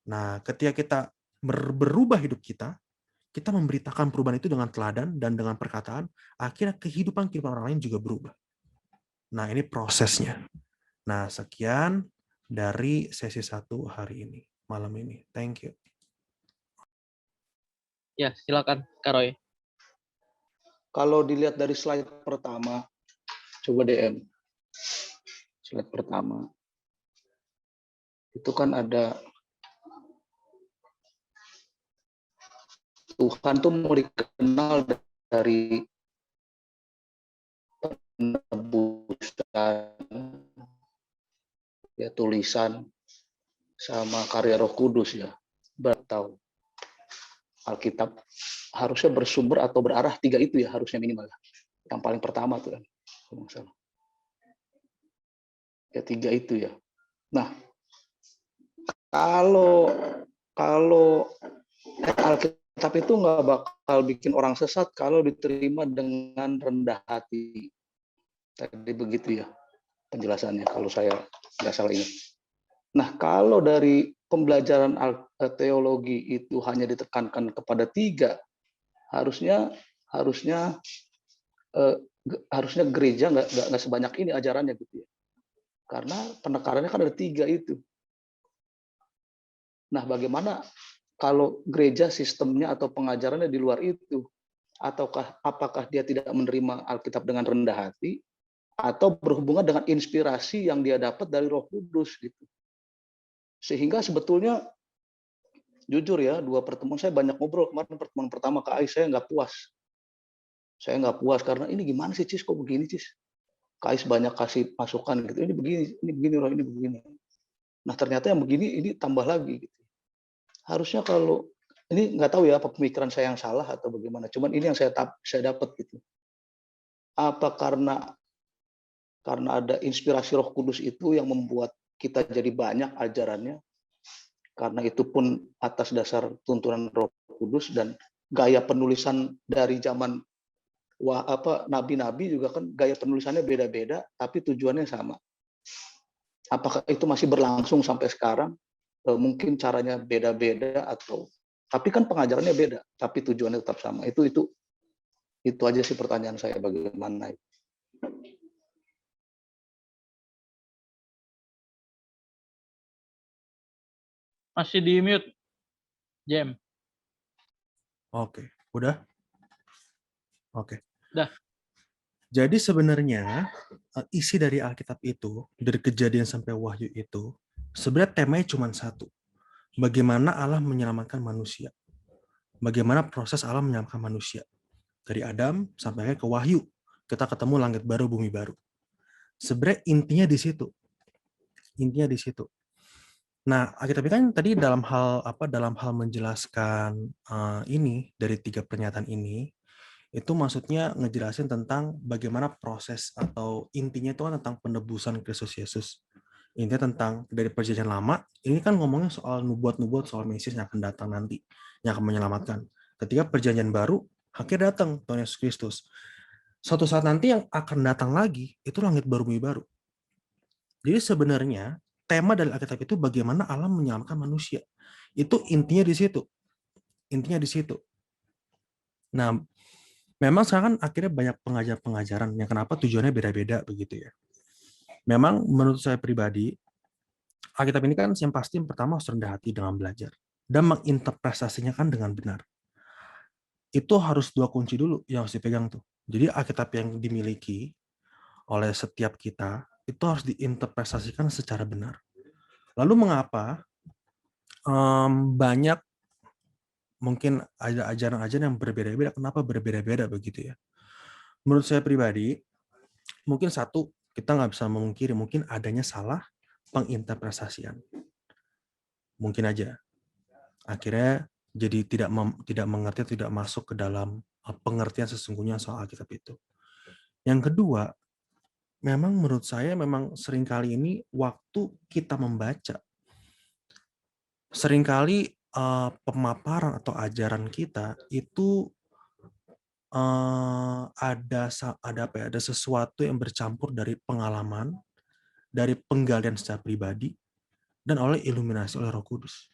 Nah, ketika kita berubah hidup kita memberitakan perubahan itu dengan teladan dan dengan perkataan, akhirnya kehidupan orang lain juga berubah. Nah, ini prosesnya. Nah, sekian dari sesi 1 hari ini, malam ini. Thank you. Ya, silakan Kak Roy. Kalau dilihat dari slide pertama, coba DM. Slide pertama. Itu kan ada Tuhan tuh mau dikenal dari penebusan, ya tulisan, sama karya Roh Kudus ya. Bertahu Alkitab harusnya bersumber atau berarah 3 itu ya harusnya minimal. Yang paling pertama tuh kan. Ya 3 itu ya. Nah, kalau Alkitab itu nggak bakal bikin orang sesat kalau diterima dengan rendah hati. Tadi begitu ya penjelasannya kalau saya nggak salah ini. Nah, kalau dari pembelajaran teologi itu hanya ditekankan kepada 3, harusnya gereja nggak sebanyak ini ajarannya gitu ya. Karena penekanannya kan ada 3 itu. Nah, bagaimana kalau gereja sistemnya atau pengajarannya di luar itu? Ataukah apakah dia tidak menerima Alkitab dengan rendah hati? atau berhubungan dengan inspirasi yang dia dapat dari Roh Kudus gitu. Sehingga sebetulnya jujur ya, 2 pertemuan saya banyak ngobrol. Kemarin pertemuan pertama ke Ais saya nggak puas. Saya nggak puas karena ini gimana sih Cis, kok begini Cis? Kais banyak kasih masukan gitu. Ini begini Roh, ini begini. Nah ternyata yang begini ini tambah lagi gitu. Harusnya kalau ini nggak tahu ya apa pemikiran saya yang salah atau bagaimana. Cuman ini yang saya dapat gitu. Apa karena ada inspirasi Roh Kudus itu yang membuat kita jadi banyak ajarannya. Karena itu pun atas dasar tuntunan Roh Kudus dan gaya penulisan dari zaman nabi-nabi juga kan gaya penulisannya beda-beda, tapi tujuannya sama. Apakah itu masih berlangsung sampai sekarang? Mungkin caranya beda-beda tapi kan pengajarannya beda, tapi tujuannya tetap sama. Itu aja sih pertanyaan saya, bagaimana itu. Masih di mute, Jem. Oke, udah? Oke. Dah. Jadi sebenarnya isi dari Alkitab itu, dari Kejadian sampai Wahyu itu, sebenarnya temanya cuma satu. Bagaimana Allah menyelamatkan manusia. Bagaimana proses Allah menyelamatkan manusia. Dari Adam sampai ke Wahyu. Kita ketemu langit baru, bumi baru. Sebenarnya intinya di situ. Intinya di situ. Nah, Alkitab kan tadi dalam hal menjelaskan ini dari 3 pernyataan ini, itu maksudnya ngejelasin tentang bagaimana proses atau intinya itu kan tentang penebusan Kristus Yesus. Intinya tentang dari perjanjian lama, ini kan ngomongnya soal nubuat-nubuat soal Mesias yang akan datang nanti, yang akan menyelamatkan. Ketika perjanjian baru, akhirnya datang Tuhan Yesus Kristus. Suatu saat nanti yang akan datang lagi, itu langit baru, bumi baru. Jadi sebenarnya, tema dari Alkitab itu bagaimana Allah menyelamatkan manusia. Itu intinya di situ. Intinya di situ. Nah, memang sekarang kan akhirnya banyak pengajaran yang kenapa tujuannya beda-beda begitu ya. Memang menurut saya pribadi, Alkitab ini kan yang pasti yang pertama harus rendah hati dengan belajar dan menginterpretasinya kan dengan benar. Itu harus 2 kunci dulu yang harus dipegang tuh. Jadi Alkitab yang dimiliki oleh setiap kita itu harus diinterpretasikan secara benar. Lalu mengapa banyak mungkin ada ajaran-ajaran yang berbeda-beda? Kenapa berbeda-beda begitu ya? Menurut saya pribadi, mungkin satu, kita nggak bisa memungkiri mungkin adanya salah penginterpretasian. Mungkin aja. Akhirnya jadi tidak mengerti, tidak masuk ke dalam pengertian sesungguhnya soal Alkitab itu. Yang kedua, memang menurut saya memang seringkali ini waktu kita membaca, seringkali pemaparan atau ajaran kita itu ada sesuatu yang bercampur dari pengalaman, dari penggalian secara pribadi, dan oleh iluminasi oleh Roh Kudus.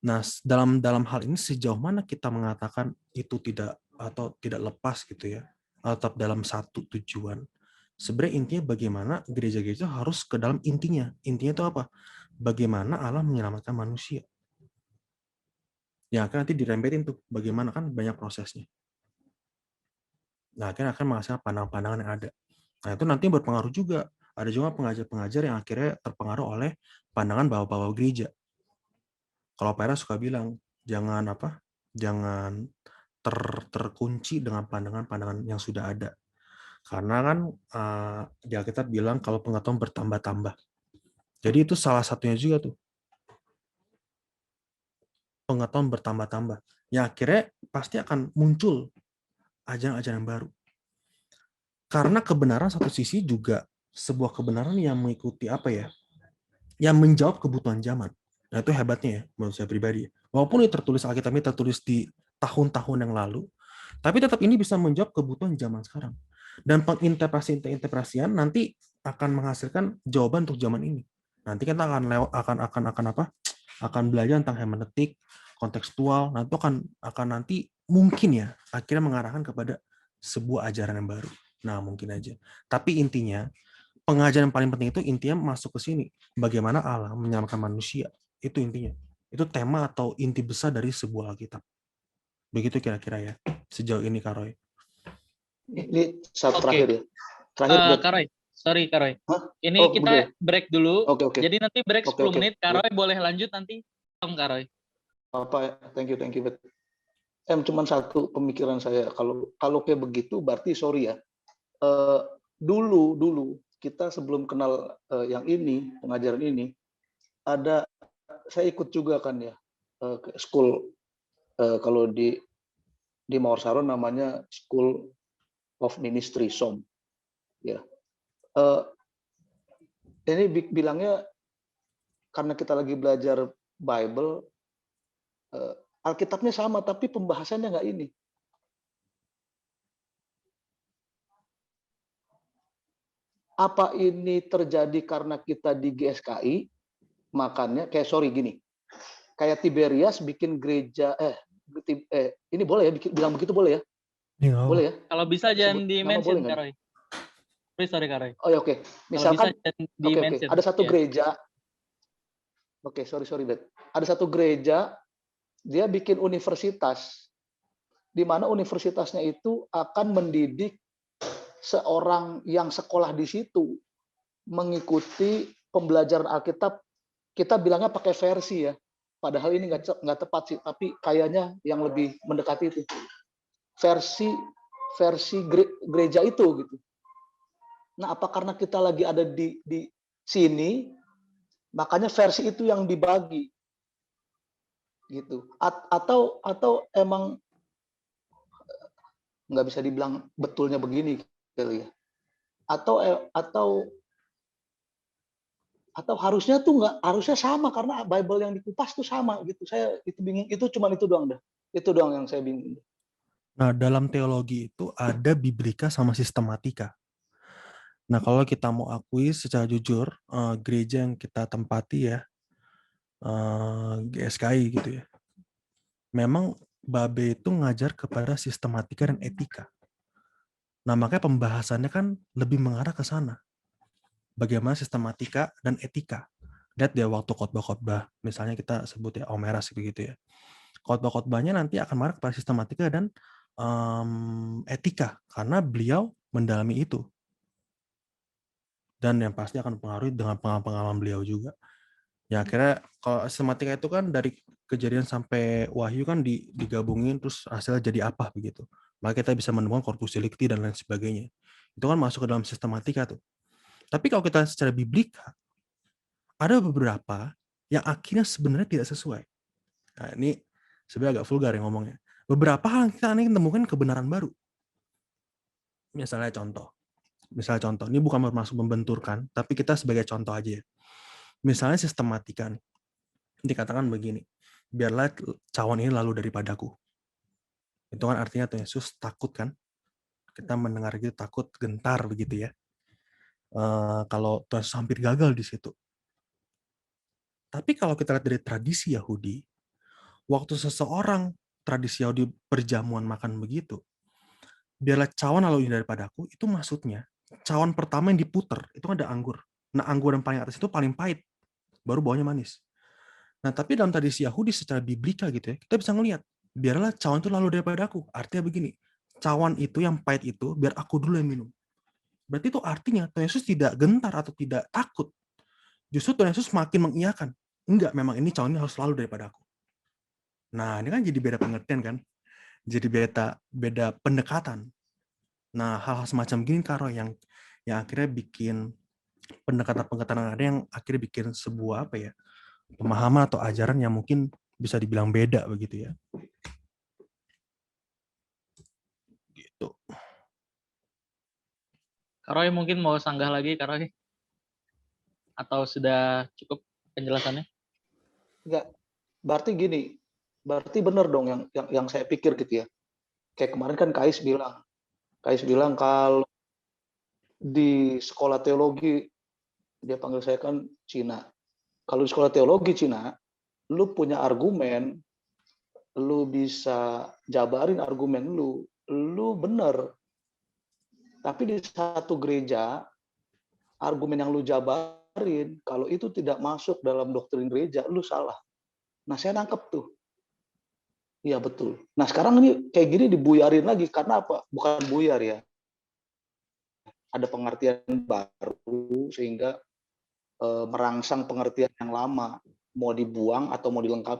Nah, dalam hal ini sejauh mana kita mengatakan itu tidak lepas gitu ya, atau tetap dalam satu tujuan. Sebenarnya intinya bagaimana gereja-gereja harus ke dalam intinya. Intinya itu apa? Bagaimana Allah menyelamatkan manusia. Ya, akan nanti dirempetin tuh bagaimana kan banyak prosesnya. Nah, akhirnya akan menghasilkan pandangan-pandangan yang ada. Nah, itu nanti berpengaruh juga. Ada juga pengajar-pengajar yang akhirnya terpengaruh oleh pandangan bapak-bapak gereja. Kalau Pera suka bilang, jangan terkunci dengan pandangan-pandangan yang sudah ada. Karena kan di Alkitab bilang kalau pengetahuan bertambah-tambah. Jadi itu salah satunya juga tuh. Pengetahuan bertambah-tambah. Ya akhirnya pasti akan muncul ajaran-ajaran baru. Karena kebenaran satu sisi juga sebuah kebenaran yang mengikuti yang menjawab kebutuhan zaman. Nah itu hebatnya ya menurut saya pribadi. Walaupun ini Alkitabnya tertulis di tahun-tahun yang lalu, tapi tetap ini bisa menjawab kebutuhan zaman sekarang. Dan penginterpretasian nanti akan menghasilkan jawaban untuk zaman ini. Nanti kita akan belajar tentang hermeneutik, kontekstual. Nanti akan nanti mungkin ya akhirnya mengarahkan kepada sebuah ajaran yang baru. Nah mungkin aja. Tapi intinya pengajaran yang paling penting itu intinya masuk ke sini. Bagaimana Allah menyelamatkan manusia. Itu intinya. Itu tema atau inti besar dari sebuah Alkitab. Begitu kira-kira ya. sejauh ini, Kak Roy? Ini satu Oke. terakhir ya. Terakhir, Bet. Karoy, sorry Karoy. Hah? Ini Oh, kita bener. break dulu. Oke. Jadi nanti break 10 Oke. menit. Karoy boleh lanjut nanti. Om Karoy. Apa ya? Thank you, Bet. Cuman satu pemikiran saya, kalau kayak begitu berarti sorry ya. Dulu kita sebelum kenal yang ini, pengajaran ini, saya ikut juga kan ya ke school, kalau di Mawar Saron namanya School of Ministry, SOM ya. Ini bilangnya karena kita lagi belajar Bible, Alkitabnya sama tapi pembahasannya nggak ini. Apa ini terjadi karena kita di GSKI, makanya kayak Tiberias bikin gereja, ini boleh ya bilang begitu, boleh ya? Ya, boleh ya? Kalau bisa jangan di nama mention boleh nggak? Karoy. Sorry Karoy. Oh ya, oke. Misalkan Kalau bisa jangan di mention. ada satu Ya. gereja. Oke, sorry Bet. Ada satu gereja, dia bikin universitas, di mana universitasnya itu akan mendidik seorang yang sekolah di situ mengikuti pembelajaran Alkitab. Kita bilangnya pakai versi ya, padahal ini nggak tepat sih, tapi kayaknya yang lebih mendekati itu versi gereja itu gitu. Nah, apa karena kita lagi ada di sini, makanya versi itu yang dibagi gitu, atau emang nggak bisa dibilang betulnya begini kali ya, atau harusnya harusnya sama karena Bible yang dikupas tuh sama gitu. Saya itu bingung, itu doang yang saya bingung. Nah, dalam teologi itu ada biblika sama sistematika. Nah, kalau kita mau akui secara jujur, gereja yang kita tempati ya, GSKI gitu ya, memang Babe itu ngajar kepada sistematika dan etika. Nah, makanya pembahasannya kan lebih mengarah ke sana. Bagaimana sistematika dan etika. Lihat dia waktu khotbah-khotbah, misalnya kita sebut ya Omeras begitu ya. Khotbah-khotbahnya nanti akan mengarah kepada sistematika dan etika, karena beliau mendalami itu. Dan yang pasti akan mempengaruhi dengan pengalaman beliau juga. Ya akhirnya kalau sistematika itu kan dari Kejadian sampai Wahyu kan digabungin terus hasilnya jadi apa begitu. Maka kita bisa menemukan corpus delicti dan lain sebagainya. Itu kan masuk ke dalam sistematika tuh. Tapi kalau kita secara biblika, ada beberapa yang akhirnya sebenarnya tidak sesuai. Nah, ini sebenarnya agak vulgar yang ngomongnya. Beberapa hal yang kita temukan kebenaran baru. Misalnya contoh, ini bukan bermaksud membenturkan, tapi kita sebagai contoh aja ya. Misalnya sistematika nih, dikatakan begini, biarlah cawan ini lalu daripadaku. Itu kan artinya Tuhan Yesus takut kan? Kita mendengar gitu takut, gentar begitu ya. Kalau Tuhan Yesus hampir gagal di situ. Tapi kalau kita lihat dari tradisi Yahudi, waktu seseorang tradisi Yahudi perjamuan makan begitu, biarlah cawan lalu ini daripadaku, itu maksudnya cawan pertama yang diputer, itu ada anggur. Nah, anggur yang paling atas itu paling pahit, baru bawahnya manis. Nah, tapi dalam tradisi Yahudi secara biblika gitu ya, kita bisa ngelihat, biarlah cawan itu lalu daripadaku. Artinya begini, cawan itu yang pahit itu, biar aku dulu yang minum. Berarti itu artinya Tuhan Yesus tidak gentar atau tidak takut. Justru Tuhan Yesus makin mengiyakan. Enggak, memang ini cawan ini harus lalu daripada aku. Nah, ini kan jadi beda pengertian kan? Jadi beda pendekatan. Nah, hal-hal semacam gini Karo yang akhirnya bikin pendekatan-pendekatan ada yang akhirnya bikin sebuah apa ya? Pemahaman atau ajaran yang mungkin bisa dibilang beda begitu ya. Gitu. Karoy mungkin mau sanggah lagi Karoy? Atau sudah cukup penjelasannya? Enggak. Berarti benar dong yang saya pikir gitu ya. Kayak kemarin kan Kais bilang kalau di sekolah teologi, dia panggil saya kan Cina. Kalau di sekolah teologi Cina, lu punya argumen, lu bisa jabarin argumen lu bener. Tapi di satu gereja, argumen yang lu jabarin, kalau itu tidak masuk dalam doktrin gereja, lu salah. Nah, saya nangkep tuh. Iya betul. Nah sekarang ini kayak gini dibuyarin lagi karena apa? Bukan buyar ya. Ada pengertian baru sehingga merangsang pengertian yang lama, mau dibuang atau mau dilengkapi.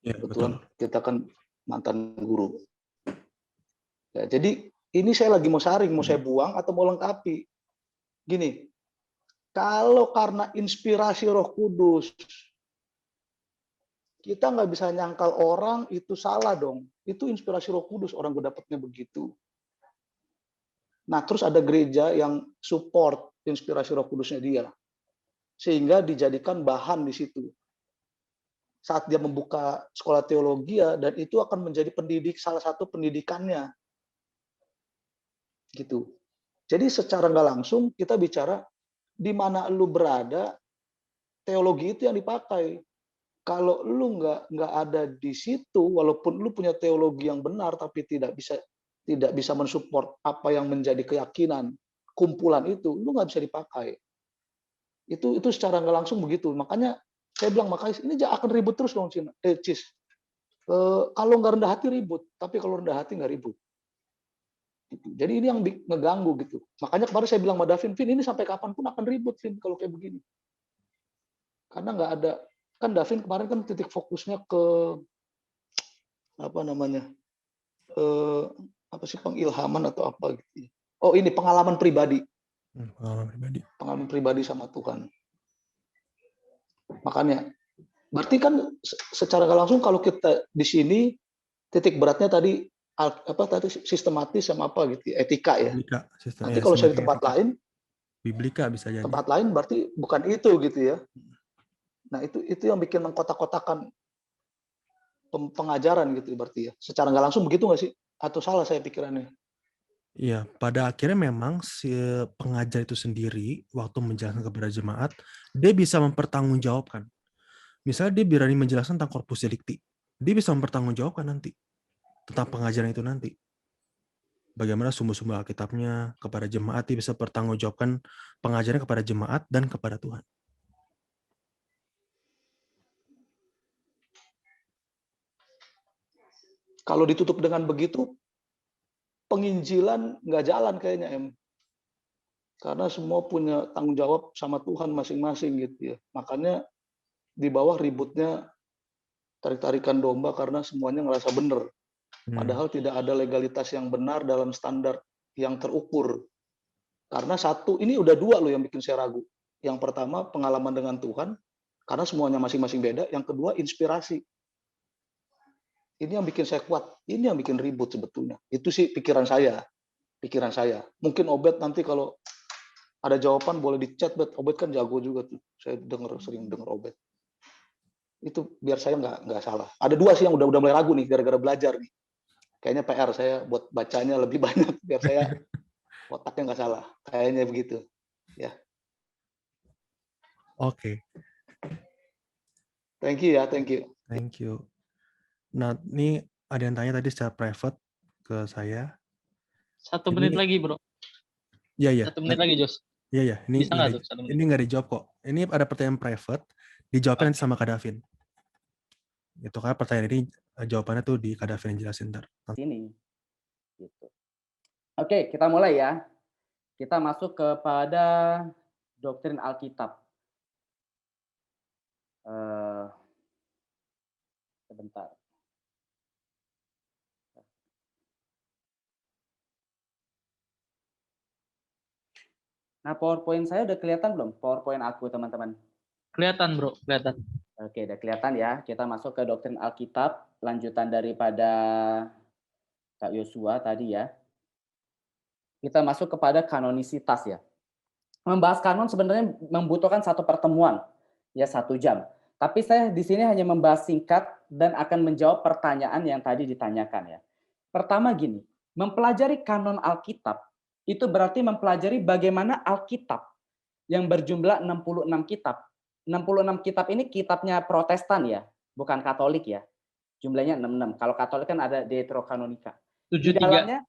Ya, Kebetulan betul. kita kan mantan guru. Ya, jadi ini saya lagi mau saring, mau saya buang atau mau lengkapi. Gini, kalau karena inspirasi Roh Kudus, kita nggak bisa nyangkal orang itu salah dong. Itu inspirasi Roh Kudus, orang gue dapetnya begitu. Nah, terus ada gereja yang support inspirasi Roh Kudusnya dia. Sehingga dijadikan bahan di situ. Saat dia membuka sekolah teologi ya, dan itu akan menjadi salah satu pendidikannya. Gitu. Jadi secara nggak langsung kita bicara di mana lu berada, teologi itu yang dipakai. Kalau lu nggak ada di situ, walaupun lu punya teologi yang benar, tapi tidak bisa mensupport apa yang menjadi keyakinan kumpulan itu, lu nggak bisa dipakai. Itu secara nggak langsung begitu. Makanya saya bilang, makanya ini akan ribut terus dong, Cis. Kalau nggak rendah hati ribut, tapi kalau rendah hati nggak ribut. Jadi ini yang ngeganggu gitu. Makanya kemarin saya bilang sama Davin, Vin ini sampai kapanpun akan ribut, Vin, kalau kayak begini. Karena nggak ada, kan Davin kemarin kan titik fokusnya ke apa namanya, apa sih, pengilhaman atau apa gitu. Oh ini pengalaman pribadi. Pengalaman pribadi sama Tuhan. Makanya, berarti kan secara nggak langsung kalau kita di sini titik beratnya tadi sistematis sama apa gitu, etika ya. Nanti kalau saya di tempat lain, biblika bisa jadi. Tempat lain berarti bukan itu gitu ya. Nah itu yang bikin mengkotak-kotakan pengajaran gitu berarti ya. Secara nggak langsung begitu nggak sih? Atau salah saya pikirannya? Iya, pada akhirnya memang si pengajar itu sendiri waktu menjelaskan kepada jemaat, dia bisa mempertanggungjawabkan. Misalnya dia berani menjelaskan tentang corpus delicti, dia bisa mempertanggungjawabkan nanti tentang pengajaran itu nanti. Bagaimana sumber-sumber Alkitabnya kepada jemaat, dia bisa pertanggungjawabkan pengajaran kepada jemaat dan kepada Tuhan. Kalau ditutup dengan begitu, penginjilan nggak jalan kayaknya, karena semua punya tanggung jawab sama Tuhan masing-masing gitu ya. Makanya di bawah ributnya tarik-tarikan domba karena semuanya ngerasa benar. Padahal tidak ada legalitas yang benar dalam standar yang terukur. Karena satu, ini udah dua loh yang bikin saya ragu. Yang pertama pengalaman dengan Tuhan, karena semuanya masing-masing beda. Yang kedua inspirasi. Ini yang bikin saya kuat. Ini yang bikin ribut sebetulnya. Itu sih pikiran saya. Mungkin Obed nanti kalau ada jawaban boleh di chat, Obed kan jago juga tuh. Saya sering dengar Obed. Itu biar saya nggak salah. Ada dua sih yang udah mulai ragu nih gara-gara belajar nih. Kayaknya PR saya buat bacanya lebih banyak biar saya otaknya nggak salah. Kayaknya begitu. Ya. Oke. Thank you ya, thank you. Thank you. Nah, ini ada yang tanya tadi secara private ke saya. 1 menit lagi, Bro. Iya. 1 menit lagi, Jos. Iya. Bisa nggak tuh 1 menit? Ini nggak dijawab kok. Ini ada pertanyaan private, dijawabnya nanti sama Kak Davin. Itu kan pertanyaan ini jawabannya tuh di Kak Davin yang jelasin ntar. Sini. Gitu. Oke, kita mulai ya. Kita masuk kepada doktrin Alkitab. Sebentar. Nah, PowerPoint saya udah kelihatan belum? PowerPoint aku, teman-teman. Kelihatan, Bro. Kelihatan. Oke, udah kelihatan ya. Kita masuk ke doktrin Alkitab, lanjutan daripada Kak Yosua tadi ya. Kita masuk kepada kanonisitas ya. Membahas kanon sebenarnya membutuhkan satu pertemuan, ya 1 jam. Tapi saya di sini hanya membahas singkat dan akan menjawab pertanyaan yang tadi ditanyakan ya. Pertama gini, mempelajari kanon Alkitab itu berarti mempelajari bagaimana Alkitab yang berjumlah 66 kitab. 66 kitab ini kitabnya Protestan ya, bukan Katolik ya. Jumlahnya 66. Kalau Katolik kan ada Deuterokanonika. 73. Di dalamnya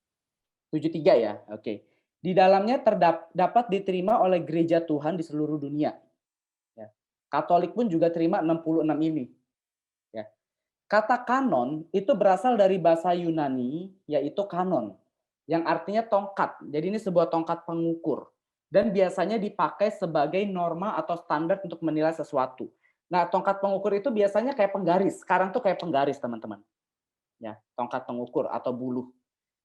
73 ya. Oke. Di dalamnya dapat diterima oleh gereja Tuhan di seluruh dunia. Ya. Katolik pun juga terima 66 ini. Ya. Kata kanon itu berasal dari bahasa Yunani, yaitu kanon, yang artinya tongkat. Jadi ini sebuah tongkat pengukur. Dan biasanya dipakai sebagai norma atau standar untuk menilai sesuatu. Nah, tongkat pengukur itu biasanya kayak penggaris. Sekarang tuh kayak penggaris, teman-teman. Ya, tongkat pengukur atau buluh.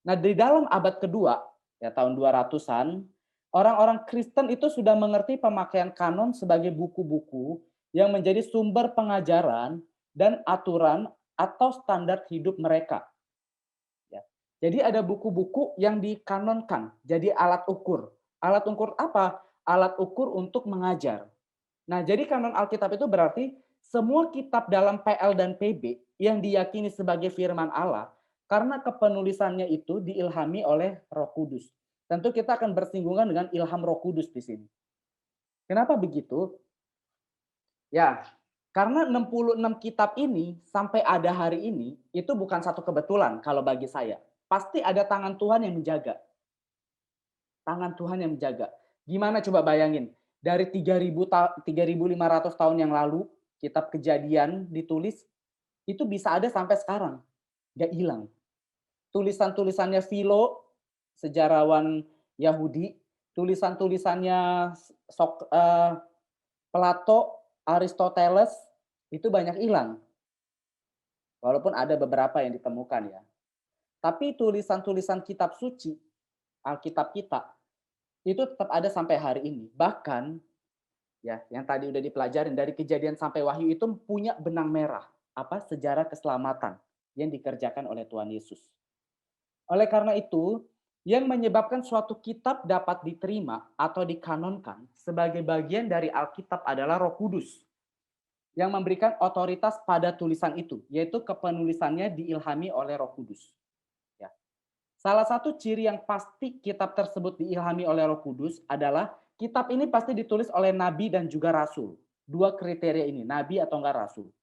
Nah, di dalam abad kedua, ya tahun 200-an, orang-orang Kristen itu sudah mengerti pemakaian kanon sebagai buku-buku yang menjadi sumber pengajaran dan aturan atau standar hidup mereka. Ya. Jadi ada buku-buku yang dikanonkan, jadi alat ukur. Alat ukur apa? Alat ukur untuk mengajar. Nah, jadi kanon Alkitab itu berarti semua kitab dalam PL dan PB yang diyakini sebagai firman Allah karena kepenulisannya itu diilhami oleh Roh Kudus. Tentu kita akan bersinggungan dengan ilham Roh Kudus di sini. Kenapa begitu? Ya, karena 66 kitab ini sampai ada hari ini, itu bukan satu kebetulan kalau bagi saya. Pasti ada tangan Tuhan yang menjaga. Tangan Tuhan yang menjaga. Gimana coba bayangin, dari 3.500 tahun yang lalu, kitab Kejadian ditulis, itu bisa ada sampai sekarang. Nggak hilang. Tulisan-tulisannya Philo, sejarawan Yahudi, tulisan-tulisannya Plato, Aristoteles, itu banyak hilang. Walaupun ada beberapa yang ditemukan ya. Tapi tulisan-tulisan kitab suci, Alkitab kita, itu tetap ada sampai hari ini. Bahkan, ya yang tadi udah dipelajarin, dari Kejadian sampai Wahyu itu punya benang merah. Apa? Sejarah keselamatan yang dikerjakan oleh Tuhan Yesus. Oleh karena itu, yang menyebabkan suatu kitab dapat diterima atau dikanonkan sebagai bagian dari Alkitab adalah Roh Kudus yang memberikan otoritas pada tulisan itu, yaitu kepenulisannya diilhami oleh Roh Kudus. Ya. Salah satu ciri yang pasti kitab tersebut diilhami oleh Roh Kudus adalah kitab ini pasti ditulis oleh nabi dan juga rasul. Dua kriteria ini, nabi atau enggak rasul.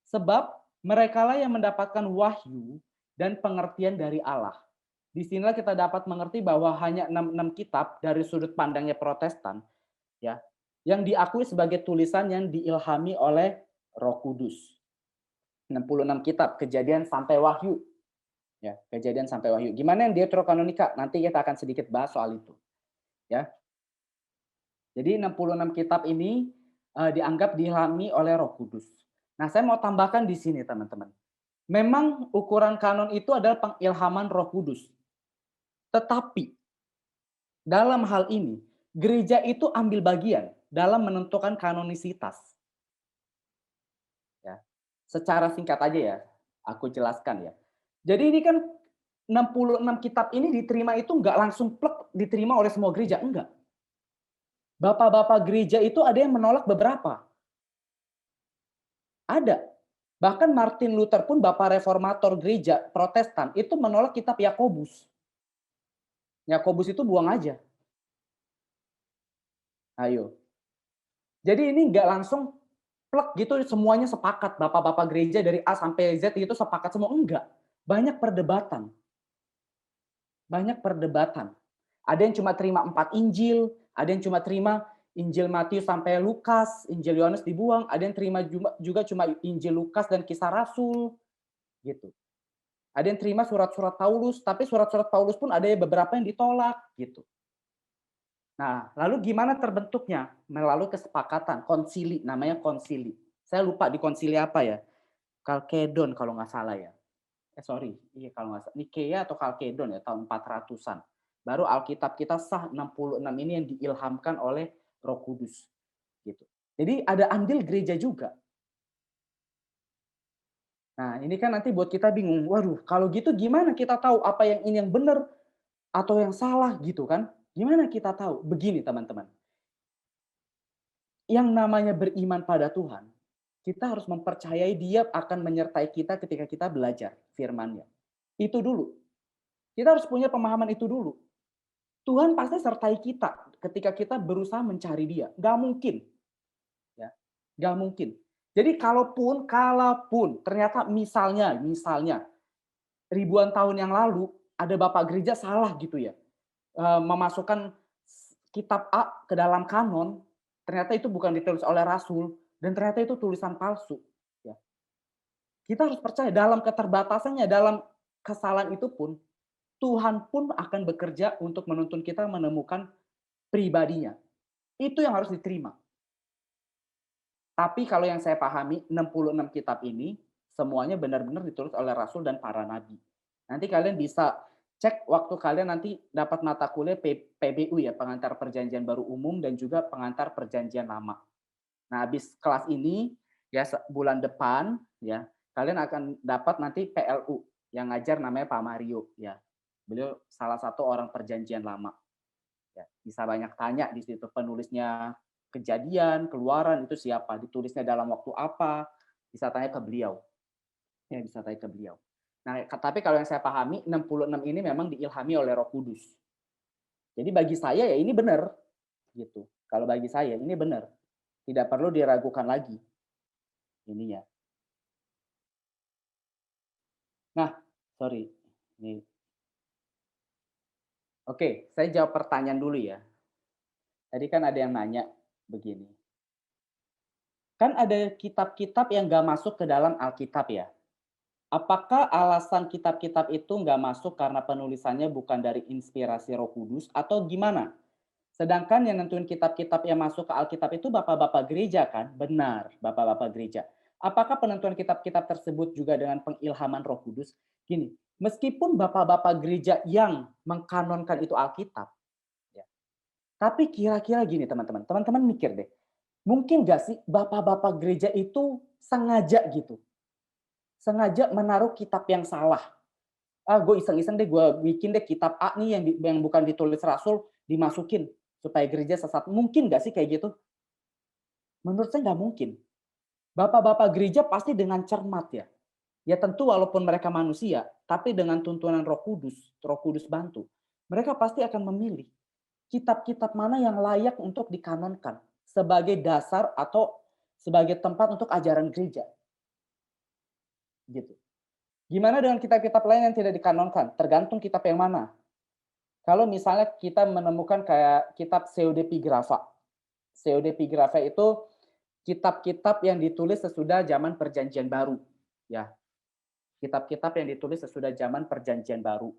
Sebab merekalah yang mendapatkan wahyu dan pengertian dari Allah. Disinilah kita dapat mengerti bahwa hanya 66 kitab dari sudut pandangnya Protestan, ya, yang diakui sebagai tulisan yang diilhami oleh Roh Kudus. 66 kitab, Kejadian sampai Wahyu. Ya, Kejadian sampai Wahyu. Gimana yang Deuterokanonika? Nanti kita akan sedikit bahas soal itu. Ya. Jadi 66 kitab ini dianggap diilhami oleh Roh Kudus. Nah, saya mau tambahkan di sini, teman-teman. Memang ukuran kanon itu adalah pengilhaman Roh Kudus. Tetapi dalam hal ini, gereja itu ambil bagian dalam menentukan kanonisitas. Ya. Secara singkat aja ya, aku jelaskan ya. Jadi ini kan 66 kitab ini diterima itu enggak langsung plek diterima oleh semua gereja, enggak. Bapak-bapak gereja itu ada yang menolak beberapa. Ada. Bahkan Martin Luther pun bapak reformator gereja Protestan itu menolak kitab Yakobus. Yakobus itu buang aja. Ayo. Jadi ini enggak langsung plek gitu semuanya sepakat. Bapak-bapak gereja dari A sampai Z itu sepakat semua. Enggak. Banyak perdebatan. Banyak perdebatan. Ada yang cuma terima 4 Injil, ada yang cuma terima Injil Matius sampai Lukas, Injil Yohanes dibuang, ada yang terima juga cuma Injil Lukas dan Kisah Rasul, gitu. Ada yang terima surat-surat Paulus, tapi surat-surat Paulus pun ada beberapa yang ditolak, gitu. Nah, lalu gimana terbentuknya? Melalui kesepakatan, konsili, namanya konsili. Saya lupa di konsili apa ya? Kalkedon kalau nggak salah ya. Iya kalau nggak salah. Nikea atau Kalkedon ya, tahun 400-an. Baru Alkitab kita sah 66 ini yang diilhamkan oleh Roh Kudus. Gitu. Jadi ada andil gereja juga. Nah, ini kan nanti buat kita bingung. Waduh, kalau gitu gimana kita tahu apa yang ini yang benar atau yang salah gitu kan? Gimana kita tahu? Begini teman-teman. Yang namanya beriman pada Tuhan, kita harus mempercayai Dia akan menyertai kita ketika kita belajar firman-Nya. Itu dulu. Kita harus punya pemahaman itu dulu. Tuhan pasti sertai kita ketika kita berusaha mencari Dia. Nggak mungkin. Ya, nggak mungkin. Jadi kalaupun ternyata misalnya ribuan tahun yang lalu ada bapak gereja salah gitu ya, memasukkan kitab A ke dalam kanon, ternyata itu bukan ditulis oleh rasul dan ternyata itu tulisan palsu. Ya. Kita harus percaya dalam keterbatasannya, dalam kesalahan itu pun, Tuhan pun akan bekerja untuk menuntun kita menemukan pribadinya. Itu yang harus diterima. Tapi kalau yang saya pahami, 66 kitab ini, semuanya benar-benar ditulis oleh Rasul dan para Nabi. Nanti kalian bisa cek waktu kalian nanti dapat mata kuliah PBU ya, pengantar perjanjian baru umum dan juga pengantar perjanjian lama. Nah, habis kelas ini, ya bulan depan, ya kalian akan dapat nanti PLU yang ngajar namanya Pak Mario, ya. Beliau salah satu orang perjanjian lama. Ya, bisa banyak tanya di situ, penulisnya Kejadian, Keluaran itu siapa, ditulisnya dalam waktu apa, bisa tanya ke beliau. Ya, bisa tanya ke beliau. Nah, tapi kalau yang saya pahami 66 ini memang diilhami oleh Roh Kudus. Jadi bagi saya ya ini benar gitu. Kalau bagi saya ini benar. Tidak perlu diragukan lagi. Ini ya. Nah, sorry. Ini. Oke, saya jawab pertanyaan dulu ya. Tadi kan ada yang nanya begini. Kan ada kitab-kitab yang nggak masuk ke dalam Alkitab ya. Apakah alasan kitab-kitab itu nggak masuk karena penulisannya bukan dari inspirasi Roh Kudus atau gimana? Sedangkan yang nentuin kitab-kitab yang masuk ke Alkitab itu bapak-bapak gereja kan? Benar, bapak-bapak gereja. Apakah penentuan kitab-kitab tersebut juga dengan pengilhaman Roh Kudus? Gini, meskipun bapak-bapak gereja yang mengkanonkan itu Alkitab, ya, tapi kira-kira gini teman-teman, teman-teman mikir deh, mungkin nggak sih bapak-bapak gereja itu sengaja gitu, sengaja menaruh kitab yang salah. Gue iseng-iseng deh, gue bikin deh kitab A nih yang bukan ditulis Rasul, dimasukin supaya gereja sesat. Mungkin nggak sih kayak gitu? Menurut saya nggak mungkin. Bapak-bapak gereja pasti dengan cermat ya. Ya tentu walaupun mereka manusia, tapi dengan tuntunan Roh Kudus bantu. Mereka pasti akan memilih kitab-kitab mana yang layak untuk dikanonkan sebagai dasar atau sebagai tempat untuk ajaran gereja. Gitu. Gimana dengan kitab-kitab lain yang tidak dikanonkan? Tergantung kitab yang mana. Kalau misalnya kita menemukan kayak kitab Pseudepigrapha. Pseudepigrapha itu kitab-kitab yang ditulis sesudah zaman Perjanjian Baru, ya. Kitab-kitab yang ditulis sesudah zaman Perjanjian Baru.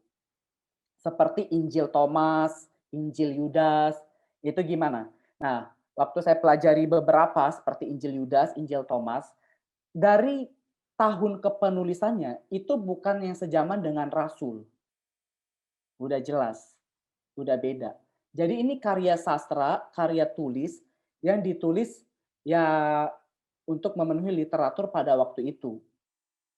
Seperti Injil Thomas, Injil Yudas, itu gimana? Nah, waktu saya pelajari beberapa seperti Injil Yudas, Injil Thomas, dari tahun kepenulisannya itu bukan yang sejaman dengan Rasul. Udah jelas, udah beda. Jadi ini karya sastra, karya tulis yang ditulis ya untuk memenuhi literatur pada waktu itu.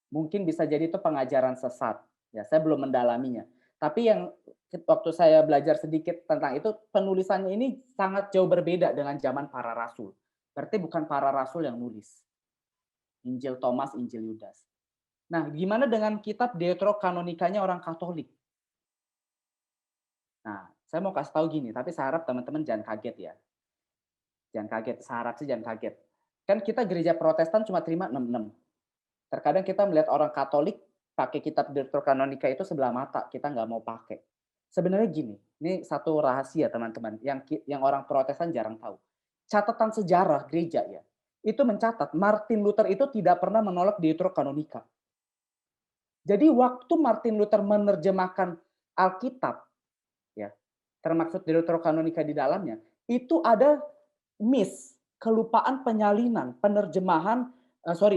Mungkin bisa jadi itu pengajaran sesat. Ya, saya belum mendalaminya. Tapi yang waktu saya belajar sedikit tentang itu, penulisannya ini sangat jauh berbeda dengan zaman para rasul. Berarti bukan para rasul yang nulis. Injil Thomas, Injil Yudas. Nah, gimana dengan kitab Deuterokanonikanya orang Katolik? Nah, saya mau kasih tahu gini, tapi saya harap teman-teman jangan kaget ya. Jangan kaget, saya harap sih jangan kaget. Kan kita gereja Protestan cuma terima 66. Terkadang kita melihat orang Katolik pakai kitab Deuterokanonika itu sebelah mata, kita nggak mau pakai. Sebenarnya gini, ini satu rahasia teman-teman, yang orang Protestan jarang tahu. Catatan sejarah gereja ya, itu mencatat Martin Luther itu tidak pernah menolak Deuterokanonika. Jadi waktu Martin Luther menerjemahkan Alkitab, ya, termaksud Deuterokanonika di dalamnya, itu ada kelupaan penyalinan, penerjemahan,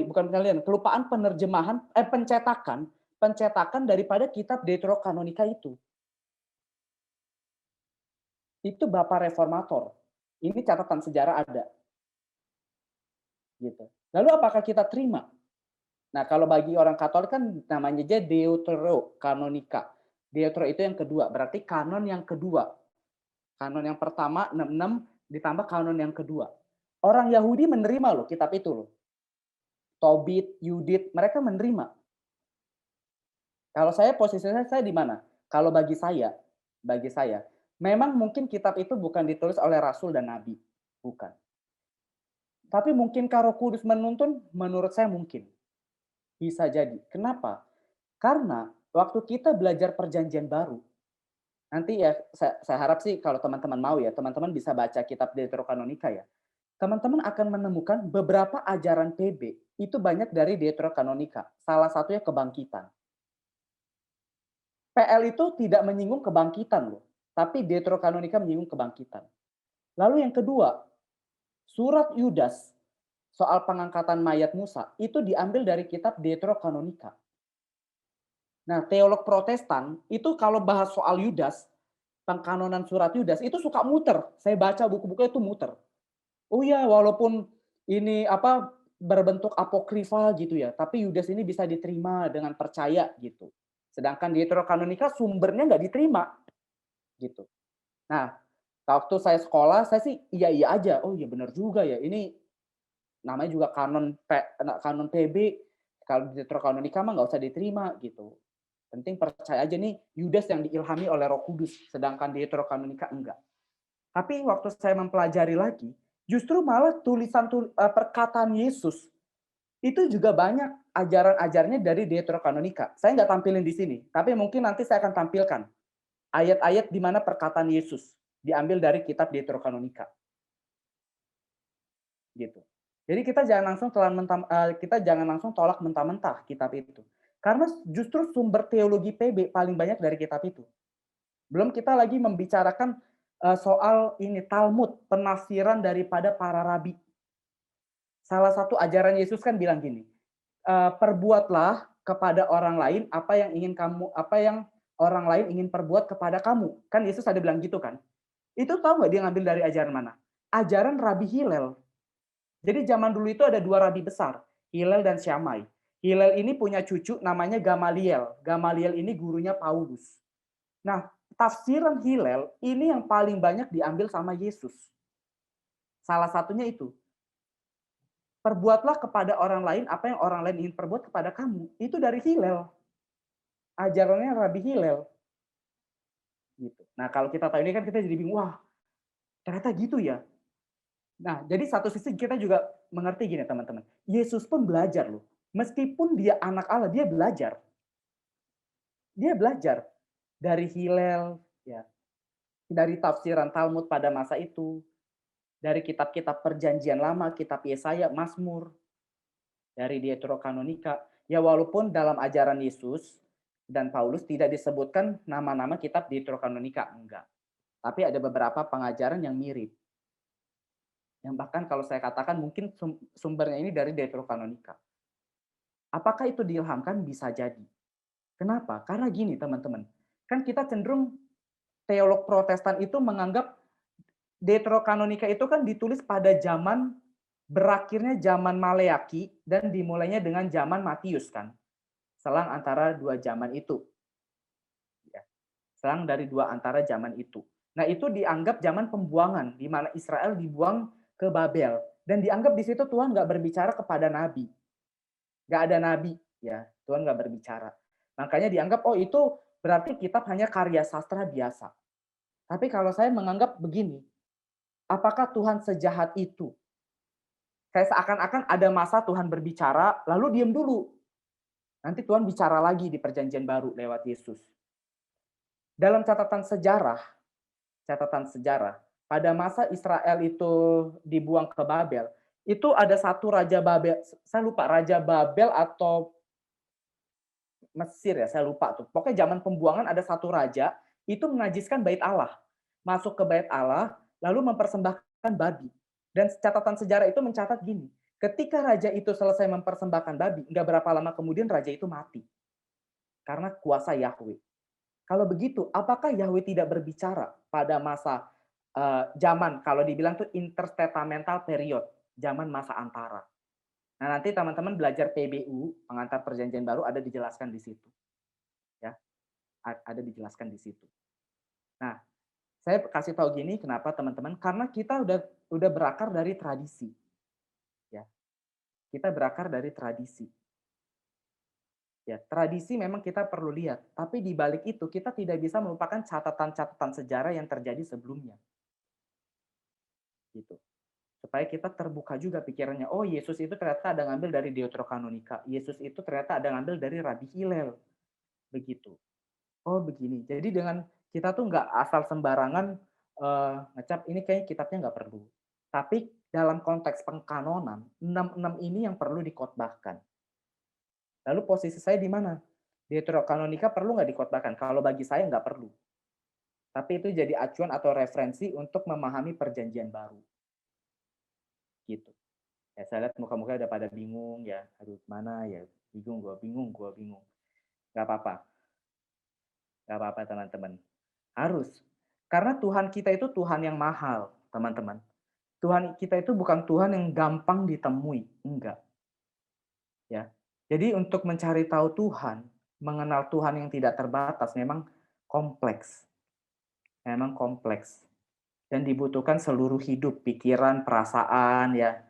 bukan penyalinan, kelupaan penerjemahan, pencetakan daripada kitab Deuterokanonika itu. Itu Bapak Reformator. Ini catatan sejarah ada. Gitu. Lalu apakah kita terima? Nah, kalau bagi orang Katolik kan namanya aja Deuterokanonika. Deutero itu yang kedua, berarti kanon yang kedua. Kanon yang pertama 66 ditambah kanon yang kedua. Orang Yahudi menerima loh kitab itu loh. Tobit, Yudit, mereka menerima. Kalau saya posisinya saya di mana? Kalau bagi saya, memang mungkin kitab itu bukan ditulis oleh Rasul dan Nabi, bukan. Tapi mungkinkah Roh Kudus menuntun? Menurut saya mungkin. Bisa jadi. Kenapa? Karena waktu kita belajar Perjanjian Baru, nanti ya saya harap sih kalau teman-teman mau ya, teman-teman bisa baca kitab Deuterokanonika ya. Teman-teman akan menemukan beberapa ajaran PB itu banyak dari Deuterokanonika. Salah satunya kebangkitan. PL itu tidak menyinggung kebangkitan loh, tapi Deuterokanonika menyinggung kebangkitan. Lalu yang kedua, surat Yudas soal pengangkatan mayat Musa itu diambil dari kitab Deuterokanonika. Nah, teolog Protestan itu kalau bahas soal Yudas, pengkanonan surat Yudas itu suka muter. Saya baca buku-bukunya itu muter. Oh ya, walaupun ini apa berbentuk apokrifal gitu ya, tapi Yudas ini bisa diterima dengan percaya gitu. Sedangkan Deuterokanonika sumbernya nggak diterima gitu. Nah, waktu saya sekolah saya sih iya aja. Oh iya benar juga ya. Ini namanya juga kanon PB. Kalau Deuterokanonika mah nggak usah diterima gitu. Penting percaya aja nih Yudas yang diilhami oleh Roh Kudus, sedangkan Deuterokanonika enggak. Tapi waktu saya mempelajari lagi, justru malah perkataan Yesus itu juga banyak ajaran-ajarnya dari Deuterokanonika. Saya nggak tampilin di sini, tapi mungkin nanti saya akan tampilkan ayat-ayat di mana perkataan Yesus diambil dari kitab Deuterokanonika. Gitu. Jadi kita jangan langsung tolak mentah-mentah kitab itu. Karena justru sumber teologi PB paling banyak dari kitab itu. Belum kita lagi membicarakan soal ini Talmud, penafsiran daripada para rabi. Salah satu ajaran Yesus kan bilang gini, perbuatlah kepada orang lain apa yang orang lain ingin perbuat kepada kamu. Kan Yesus ada bilang gitu kan. Itu tahu nggak dia ngambil dari ajaran mana? Ajaran Rabi Hillel. Jadi zaman dulu itu ada dua rabi besar, Hillel dan Shammai. Hillel ini punya cucu namanya Gamaliel. Gamaliel ini gurunya Paulus. Nah, tafsiran Hillel ini yang paling banyak diambil sama Yesus. Salah satunya itu. Perbuatlah kepada orang lain apa yang orang lain ingin perbuat kepada kamu. Itu dari Hillel. Ajarannya Rabi Hillel. Gitu. Nah, kalau kita tahu ini kan kita jadi bingung, wah, ternyata gitu ya. Nah, jadi satu sisi kita juga mengerti gini, teman-teman. Yesus pun belajar loh. Meskipun dia anak Allah, dia belajar. Dia belajar dari Hillel, ya, dari tafsiran Talmud pada masa itu, dari kitab-kitab Perjanjian Lama, kitab Yesaya, Mazmur, dari Deuterokanonika. Ya walaupun dalam ajaran Yesus dan Paulus tidak disebutkan nama-nama kitab Deuterokanonika, enggak. Tapi ada beberapa pengajaran yang mirip. Yang bahkan kalau saya katakan mungkin sumbernya ini dari Deuterokanonika. Apakah itu diilhamkan? Bisa jadi. Kenapa? Karena gini teman-teman, kan kita cenderung teolog Protestan itu menganggap Deuterokanonika itu kan ditulis pada zaman berakhirnya zaman Maleaki dan dimulainya dengan zaman Matius kan. Selang antara dua zaman itu. Ya. Selang dari dua antara zaman itu. Nah, itu dianggap zaman pembuangan di mana Israel dibuang ke Babel dan dianggap di situ Tuhan nggak berbicara kepada nabi. Nggak ada nabi, ya. Tuhan nggak berbicara. Makanya dianggap oh itu berarti kitab hanya karya sastra biasa. Tapi kalau saya menganggap begini, apakah Tuhan sejahat itu? Kayak seakan-akan ada masa Tuhan berbicara, lalu diam dulu. Nanti Tuhan bicara lagi di perjanjian baru lewat Yesus. Dalam catatan sejarah, pada masa Israel itu dibuang ke Babel, itu ada satu raja Babel, saya lupa raja Babel atau Mesir ya, saya lupa tuh. Pokoknya zaman pembuangan ada satu raja, itu menajiskan bait Allah. Masuk ke bait Allah, lalu mempersembahkan babi. Dan catatan sejarah itu mencatat gini, ketika raja itu selesai mempersembahkan babi, nggak berapa lama kemudian raja itu mati. Karena kuasa Yahweh. Kalau begitu, apakah Yahweh tidak berbicara pada masa zaman, kalau dibilang tuh intertestamental period, zaman masa antara. Nah, nanti teman-teman belajar PBU, pengantar perjanjian baru, ada dijelaskan di situ. Ya, ada dijelaskan di situ. Nah, saya kasih tahu gini, kenapa teman-teman? Karena kita udah berakar dari tradisi. Ya, kita berakar dari tradisi. Ya, tradisi memang kita perlu lihat, tapi di balik itu kita tidak bisa melupakan catatan-catatan sejarah yang terjadi sebelumnya. Gitu. Supaya kita terbuka juga pikirannya. Oh, Yesus itu ternyata ada ngambil dari Deuterokanonika. Yesus itu ternyata ada ngambil dari Rabi Hillel. Begitu. Oh, begini. Jadi dengan kita tuh nggak asal sembarangan ngecap ini kayaknya kitabnya nggak perlu. Tapi dalam konteks pengkanonan, 6 ini yang perlu dikhotbahkan. Lalu posisi saya di mana? Deuterokanonika perlu nggak dikhotbahkan? Kalau bagi saya nggak perlu. Tapi itu jadi acuan atau referensi untuk memahami perjanjian baru. Gitu. Ya, saya lihat muka-muka udah pada bingung ya. Aduh, mana ya? Bingung, gue bingung. Nggak apa-apa. Nggak apa-apa, teman-teman. Harus. Karena Tuhan kita itu Tuhan yang mahal, teman-teman. Tuhan kita itu bukan Tuhan yang gampang ditemui. Enggak. Ya. Jadi untuk mencari tahu Tuhan, mengenal Tuhan yang tidak terbatas memang kompleks. Memang kompleks. Dan dibutuhkan seluruh hidup, pikiran, perasaan, ya.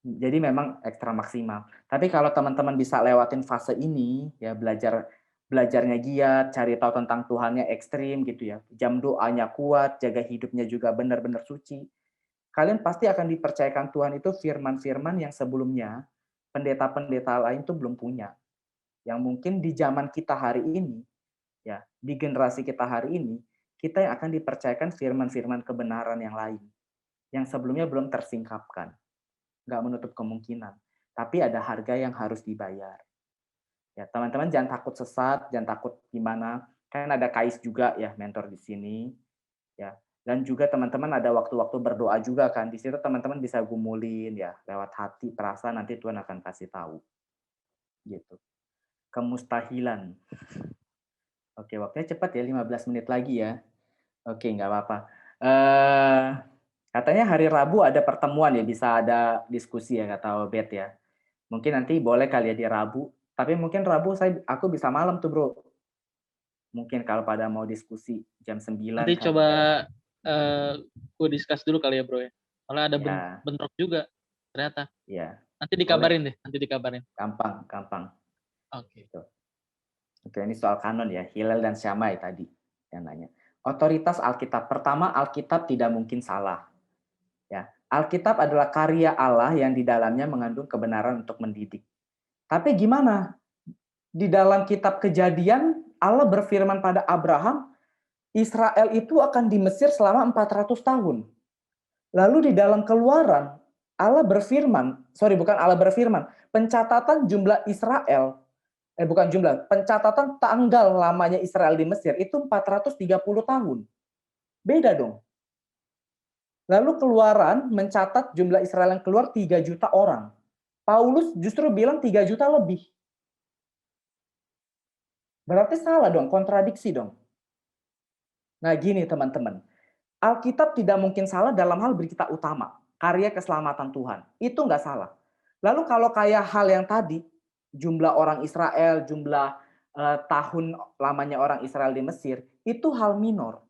Jadi memang ekstra maksimal. Tapi kalau teman-teman bisa lewatin fase ini, ya belajarnya giat, cari tahu tentang Tuhannya ekstrim gitu ya. Jam doanya kuat, jaga hidupnya juga benar-benar suci. Kalian pasti akan dipercayakan Tuhan itu firman-firman yang sebelumnya pendeta-pendeta lain tuh belum punya. Yang mungkin di zaman kita hari ini, ya, di generasi kita hari ini, kita yang akan dipercayakan firman-firman kebenaran yang lain. Yang sebelumnya belum tersingkapkan. Nggak menutup kemungkinan. Tapi ada harga yang harus dibayar. Ya, teman-teman jangan takut sesat, jangan takut gimana. Kan ada Kais juga ya, mentor di sini. Ya. Dan juga teman-teman ada waktu-waktu berdoa juga kan. Di situ teman-teman bisa gumulin ya, lewat hati, perasaan nanti Tuhan akan kasih tahu. Gitu. Kemustahilan. Oke, waktunya cepat ya, 15 menit lagi ya. Oke, nggak apa-apa. Katanya hari Rabu ada pertemuan ya, bisa ada diskusi ya, kata Obed ya. Mungkin nanti boleh kali ya di Rabu. Tapi mungkin Rabu aku bisa malam tuh bro. Mungkin kalau pada mau diskusi jam 9. Nanti kan. coba gue discuss dulu kali ya bro ya. Soalnya ada Ya. bentrok juga ternyata. Ya. Nanti dikabarin deh, nanti dikabarin. Gampang. Oke. Gitu. Oke, ini soal kanon ya, Hillel dan Shammai tadi yang nanya. Otoritas Alkitab. Pertama, Alkitab tidak mungkin salah. Ya, Alkitab adalah karya Allah yang di dalamnya mengandung kebenaran untuk mendidik. Tapi gimana? Di dalam kitab Kejadian, Allah berfirman pada Abraham, Israel itu akan di Mesir selama 400 tahun. Lalu di dalam Keluaran, pencatatan jumlah Israel, pencatatan tanggal lamanya Israel di Mesir itu 430 tahun. Beda dong. Lalu Keluaran mencatat jumlah Israel yang keluar 3 juta orang. Paulus justru bilang 3 juta lebih. Berarti salah dong, kontradiksi dong. Nah gini teman-teman, Alkitab tidak mungkin salah dalam hal berita utama, karya keselamatan Tuhan. Itu nggak salah. Lalu kalau kayak hal yang tadi, jumlah orang Israel, jumlah tahun lamanya orang Israel di Mesir, itu hal minor.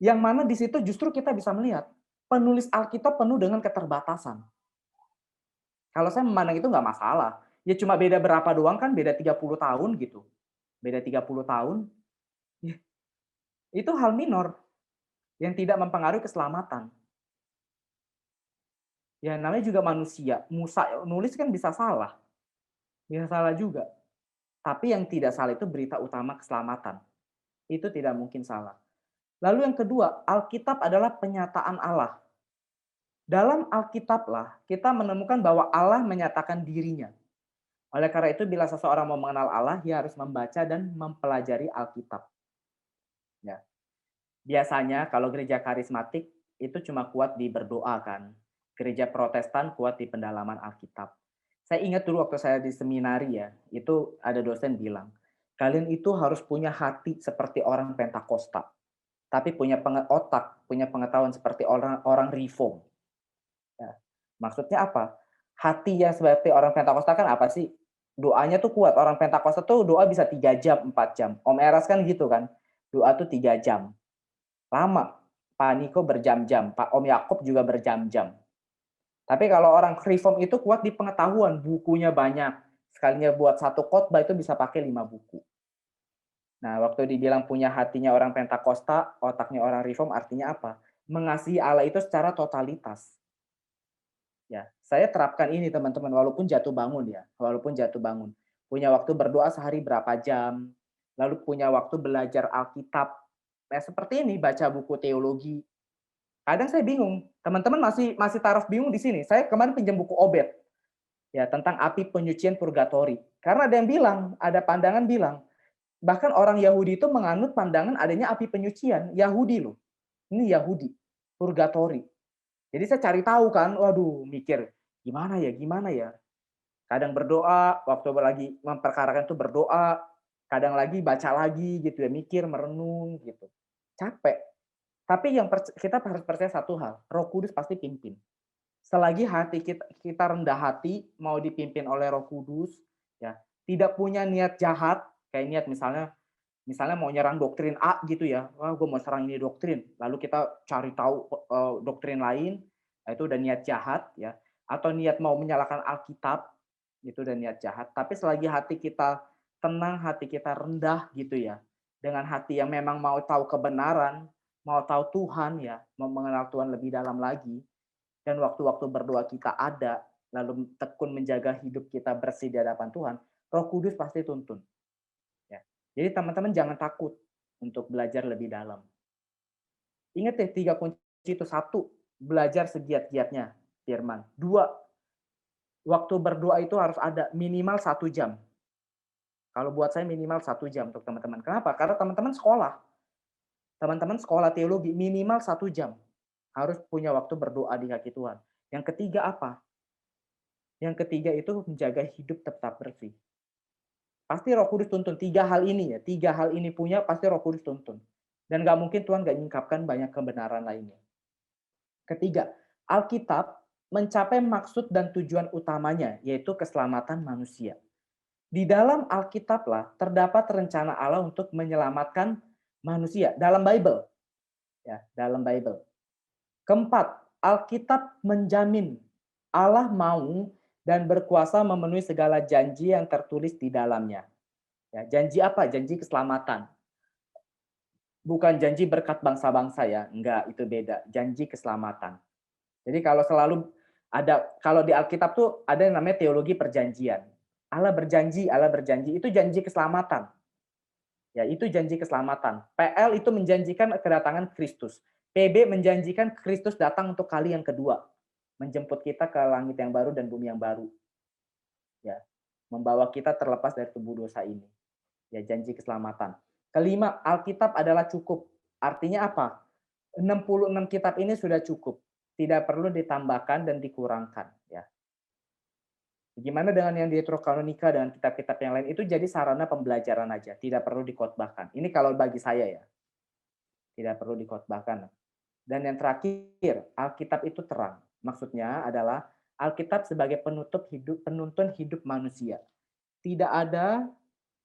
Yang mana di situ justru kita bisa melihat, penulis Alkitab penuh dengan keterbatasan. Kalau saya memandang itu nggak masalah. Ya cuma beda berapa doang kan, beda 30 tahun gitu. Beda 30 tahun. Ya, itu hal minor yang tidak mempengaruhi keselamatan. Ya namanya juga manusia. Musa nulis kan bisa salah. Bisa salah juga. Tapi yang tidak salah itu berita utama keselamatan. Itu tidak mungkin salah. Lalu yang kedua, Alkitab adalah penyataan Allah. Dalam Alkitablah kita menemukan bahwa Allah menyatakan dirinya. Oleh karena itu bila seseorang mau mengenal Allah, dia harus membaca dan mempelajari Alkitab. Ya. Biasanya kalau gereja karismatik itu cuma kuat di berdoa kan. Gereja Protestan kuat di pendalaman Alkitab. Saya ingat dulu waktu saya di seminari ya, itu ada dosen bilang, kalian itu harus punya hati seperti orang Pentakosta, tapi punya otak, punya pengetahuan seperti orang Reform. Ya. Maksudnya apa? Hati yang seperti orang Pentakosta kan apa sih? Doanya tuh kuat. Orang Pentakosta tuh doa bisa 3 jam, 4 jam. Om Eras kan gitu kan. Doa tuh 3 jam. Lama. Pak Niko berjam-jam. Pak Om Yakob juga berjam-jam. Tapi kalau orang Reform itu kuat di pengetahuan. Bukunya banyak. Sekalinya buat satu khotbah itu bisa pakai 5 buku. Nah, waktu dibilang punya hatinya orang Pentakosta, otaknya orang Reform artinya apa? Mengasihi Allah itu secara totalitas. Ya, saya terapkan ini teman-teman walaupun jatuh bangun ya, walaupun jatuh bangun. Punya waktu berdoa sehari berapa jam, lalu punya waktu belajar Alkitab. Nah, seperti ini baca buku teologi. Kadang saya bingung, teman-teman masih taraf bingung di sini. Saya kemarin pinjam buku Obed ya tentang api penyucian purgatori. Karena ada yang bilang, ada pandangan bilang, bahkan orang Yahudi itu menganut pandangan adanya api penyucian. Yahudi loh. Ini Yahudi, purgatori. Jadi saya cari tahu kan, waduh, mikir gimana ya. Kadang berdoa, waktu lagi memperkarakan itu berdoa, kadang lagi baca lagi gitu ya, mikir, merenung gitu. Capek. Tapi kita harus percaya satu hal, Roh Kudus pasti pimpin. Selagi hati kita rendah hati, mau dipimpin oleh Roh Kudus, ya, tidak punya niat jahat, kayak niat misalnya mau nyerang doktrin A gitu ya, wah gue mau serang ini doktrin, lalu kita cari tahu doktrin lain, itu udah niat jahat ya, atau niat mau menyalahkan Alkitab, itu udah niat jahat. Tapi selagi hati kita tenang, hati kita rendah gitu ya, dengan hati yang memang mau tahu kebenaran, mau tahu Tuhan ya, mau mengenal Tuhan lebih dalam lagi, dan waktu-waktu berdoa kita ada, lalu tekun menjaga hidup kita bersih di hadapan Tuhan, Roh Kudus pasti tuntun. Ya. Jadi teman-teman jangan takut untuk belajar lebih dalam. Ingat ya, 3 kunci itu. 1, belajar segiat-giatnya firman. 2, waktu berdoa itu harus ada minimal 1 jam. Kalau buat saya minimal 1 jam untuk teman-teman. Kenapa? Karena teman-teman sekolah teologi minimal 1 jam. Harus punya waktu berdoa di kaki Tuhan. Yang ketiga apa? Yang ketiga itu menjaga hidup tetap bersih. Pasti Roh Kudus tuntun 3 hal ini ya. 3 hal ini punya pasti Roh Kudus tuntun. Dan nggak mungkin Tuhan nggak nyingkapkan banyak kebenaran lainnya. Ketiga, Alkitab mencapai maksud dan tujuan utamanya, yaitu keselamatan manusia. Di dalam Alkitablah terdapat rencana Allah untuk menyelamatkan manusia dalam Bible. Ya, dalam Bible. Keempat, Alkitab menjamin Allah mau dan berkuasa memenuhi segala janji yang tertulis di dalamnya. Ya, janji apa? Janji keselamatan. Bukan janji berkat bangsa-bangsa ya, enggak, itu beda. Janji keselamatan. Jadi kalau di Alkitab tuh ada yang namanya teologi perjanjian. Allah berjanji, itu janji keselamatan. Ya, itu janji keselamatan. PL itu menjanjikan kedatangan Kristus. PB menjanjikan Kristus datang untuk kali yang kedua, menjemput kita ke langit yang baru dan bumi yang baru. Ya, membawa kita terlepas dari tubuh dosa ini. Ya, janji keselamatan. Kelima, Alkitab adalah cukup. Artinya apa? 66 kitab ini sudah cukup. Tidak perlu ditambahkan dan dikurangkan. Ya. Gimana dengan yang Deuterokanonika dan kitab-kitab yang lain? Itu jadi sarana pembelajaran aja. Tidak perlu dikotbahkan. Ini kalau bagi saya ya. Tidak perlu dikotbahkan. Dan yang terakhir, Alkitab itu terang. Maksudnya adalah Alkitab sebagai penuntun hidup manusia. Tidak ada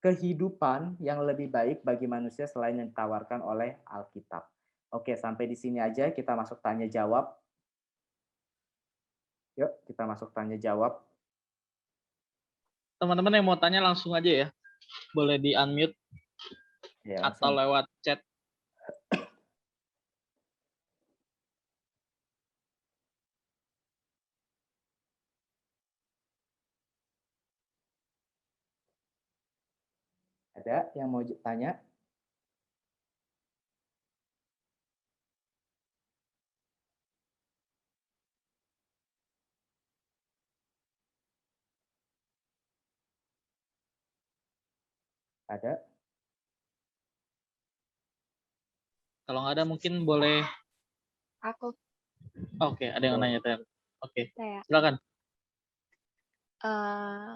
kehidupan yang lebih baik bagi manusia selain yang ditawarkan oleh Alkitab. Oke, sampai di sini aja kita masuk tanya jawab. Yuk, kita masuk tanya jawab. Teman-teman yang mau tanya langsung aja ya. Boleh di-unmute Ya, atau lewat chat. Ada yang mau tanya? Ada? Kalau nggak ada mungkin boleh. Aku Oke, ada yang nanya Ter. Oke, kayak silakan.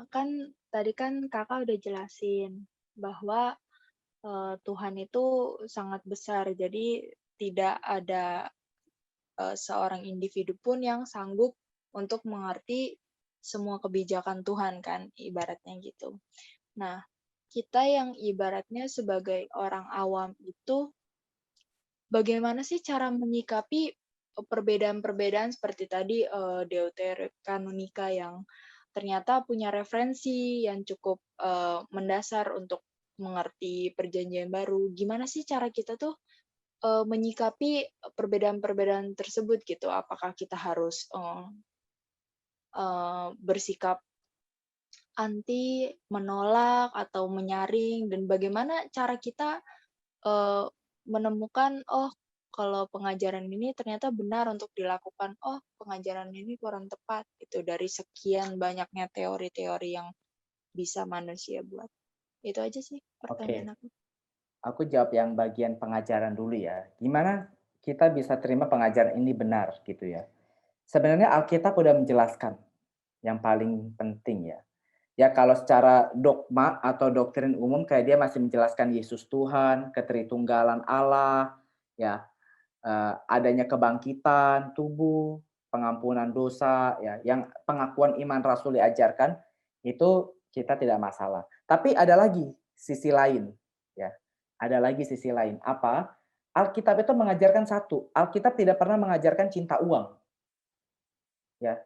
kan tadi kan kakak udah jelasin bahwa Tuhan itu sangat besar, jadi tidak ada seorang individu pun yang sanggup untuk mengerti semua kebijakan Tuhan kan, ibaratnya gitu. Nah, kita yang ibaratnya sebagai orang awam itu bagaimana sih cara menyikapi perbedaan-perbedaan seperti tadi Deuterokanonika yang ternyata punya referensi yang cukup mendasar untuk mengerti perjanjian baru. Gimana sih cara kita tuh menyikapi perbedaan-perbedaan tersebut gitu? Apakah kita harus bersikap anti, menolak, atau menyaring, dan bagaimana cara kita menemukan kalau pengajaran ini ternyata benar untuk dilakukan. Oh, pengajaran ini kurang tepat gitu dari sekian banyaknya teori-teori yang bisa manusia buat. Itu aja sih pertanyaan aku. Aku jawab yang bagian pengajaran dulu ya. Gimana kita bisa terima pengajaran ini benar gitu ya. Sebenarnya Alkitab udah menjelaskan yang paling penting ya. Ya kalau secara dogma atau doktrin umum kayak dia masih menjelaskan Yesus Tuhan, ketritunggalan Allah, ya adanya kebangkitan tubuh, pengampunan dosa, ya yang pengakuan iman Rasul diajarkan itu kita tidak masalah. Tapi ada lagi sisi lain, ya. Ada lagi sisi lain. Apa? Alkitab itu mengajarkan satu. Alkitab tidak pernah mengajarkan cinta uang. Ya,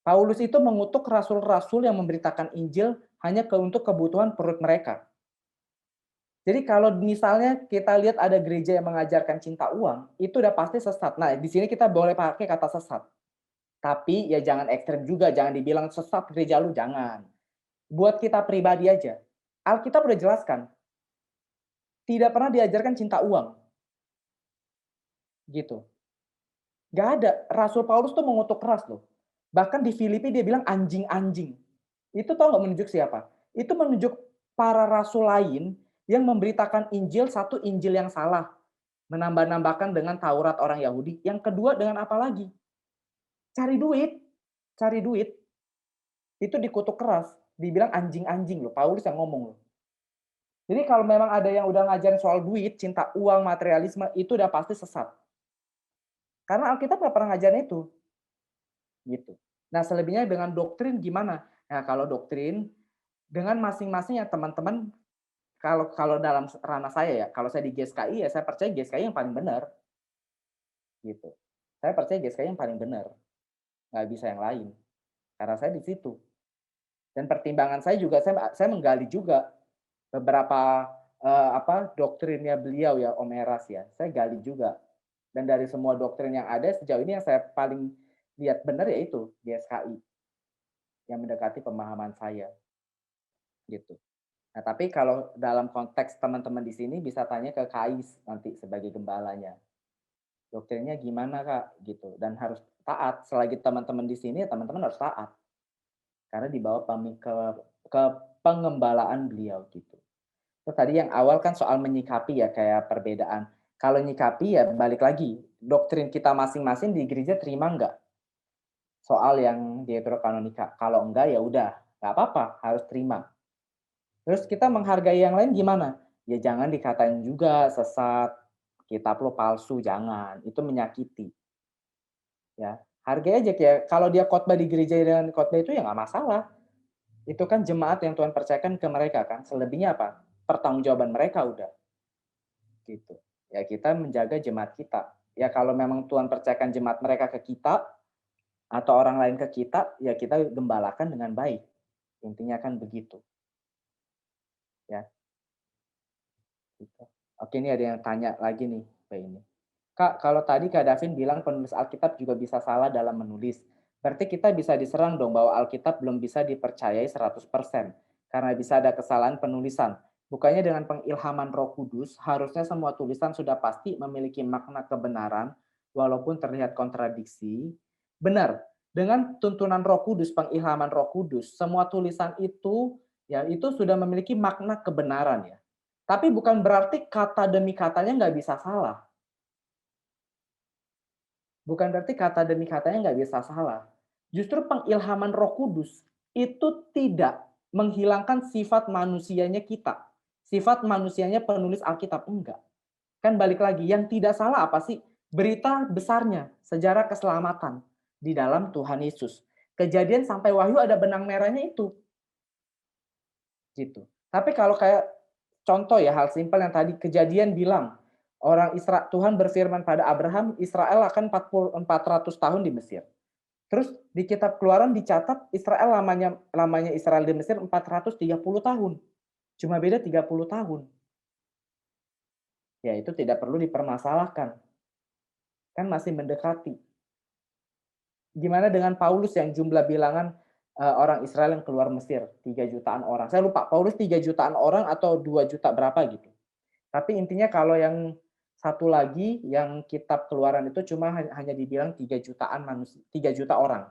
Paulus itu mengutuk rasul-rasul yang memberitakan Injil hanya untuk kebutuhan perut mereka. Jadi kalau misalnya kita lihat ada gereja yang mengajarkan cinta uang, itu udah pasti sesat. Nah, di sini kita boleh pakai kata sesat. Tapi ya jangan ekstrem juga, jangan dibilang sesat gereja lu, jangan. Buat kita pribadi aja. Alkitab udah jelaskan, tidak pernah diajarkan cinta uang. Gitu. Gak ada. Rasul Paulus tuh mengutuk keras loh. Bahkan di Filipi dia bilang anjing-anjing. Itu tau nggak menunjuk siapa? Itu menunjuk para rasul lain yang memberitakan Injil, satu Injil yang salah. Menambah-nambahkan dengan Taurat orang Yahudi. Yang kedua dengan apa lagi? Cari duit. Cari duit. Itu dikutuk keras. Dibilang anjing-anjing loh. Paulus yang ngomong loh. Jadi kalau memang ada yang udah ngajarin soal duit, cinta uang, materialisme, itu udah pasti sesat. Karena Alkitab nggak pernah ngajarin itu. Gitu. Nah, selebihnya dengan doktrin gimana? Nah, kalau doktrin dengan masing-masing yang teman-teman kalau dalam ranah saya ya, kalau saya di GSKI ya saya percaya GSKI yang paling benar. Gitu. Saya percaya GSKI yang paling benar. Nggak bisa yang lain. Karena saya di situ. Dan pertimbangan saya juga saya menggali juga beberapa doktrinnya beliau ya, Om Eras ya. Saya gali juga. Dan dari semua doktrin yang ada sejauh ini yang saya paling lihat benar yaitu GSKI yang mendekati pemahaman saya gitu. Nah, tapi kalau dalam konteks teman-teman di sini bisa tanya ke Kais nanti sebagai gembalanya. Doktrinnya gimana Kak gitu, dan harus taat. Selagi teman-teman di sini teman-teman harus taat. Karena dibawa ke pengembalaan beliau gitu. Terus tadi yang awal kan soal menyikapi ya kayak perbedaan. Kalau nyikapi ya balik lagi, doktrin kita masing-masing di gereja terima enggak? Soal yang deuterokanonika. Kalau enggak ya udah, enggak apa-apa, harus terima. Terus kita menghargai yang lain gimana? Ya jangan dikatain juga sesat, kitab lo palsu, jangan. Itu menyakiti. Ya, hargai aja kayak kalau dia khotbah di gereja dan khotbah itu ya nggak masalah. Itu kan jemaat yang Tuhan percayakan ke mereka kan. Selebihnya apa? Pertanggungjawaban mereka udah. Gitu. Ya kita menjaga jemaat kita. Ya kalau memang Tuhan percayakan jemaat mereka ke kita atau orang lain ke kita, ya kita gembalakan dengan baik. Intinya kan begitu. Ya. Gitu. Oke, ini ada yang tanya lagi nih, Mbak ini. Kak, kalau tadi Kak Davin bilang penulis Alkitab juga bisa salah dalam menulis. Berarti kita bisa diserang dong bahwa Alkitab belum bisa dipercayai 100%. Karena bisa ada kesalahan penulisan. Bukannya dengan pengilhaman Roh Kudus, harusnya semua tulisan sudah pasti memiliki makna kebenaran, walaupun terlihat kontradiksi. Benar, dengan tuntunan Roh Kudus, pengilhaman Roh Kudus, semua tulisan itu ya itu sudah memiliki makna kebenaran ya. Tapi bukan berarti kata demi katanya nggak bisa salah. Bukan berarti kata demi katanya nggak bisa salah. Justru pengilhaman Roh Kudus itu tidak menghilangkan sifat manusianya kita. Sifat manusianya penulis Alkitab, enggak. Kan balik lagi, yang tidak salah apa sih? Berita besarnya, sejarah keselamatan di dalam Tuhan Yesus. Kejadian sampai Wahyu ada benang merahnya itu. Gitu. Tapi kalau kayak contoh ya, hal simpel yang tadi Kejadian bilang, Tuhan berfirman pada Abraham, Israel akan 400 tahun di Mesir. Terus di kitab Keluaran dicatat Israel lamanya Israel di Mesir 430 tahun. Cuma beda 30 tahun. Ya itu tidak perlu dipermasalahkan. Kan masih mendekati. Gimana dengan Paulus yang jumlah bilangan orang Israel yang keluar Mesir, 3 jutaan orang. Saya lupa, Paulus 3 jutaan orang atau 2 juta berapa gitu. Tapi intinya kalau yang satu lagi yang kitab Keluaran itu cuma hanya dibilang 3 jutaan manusia, 3 juta orang.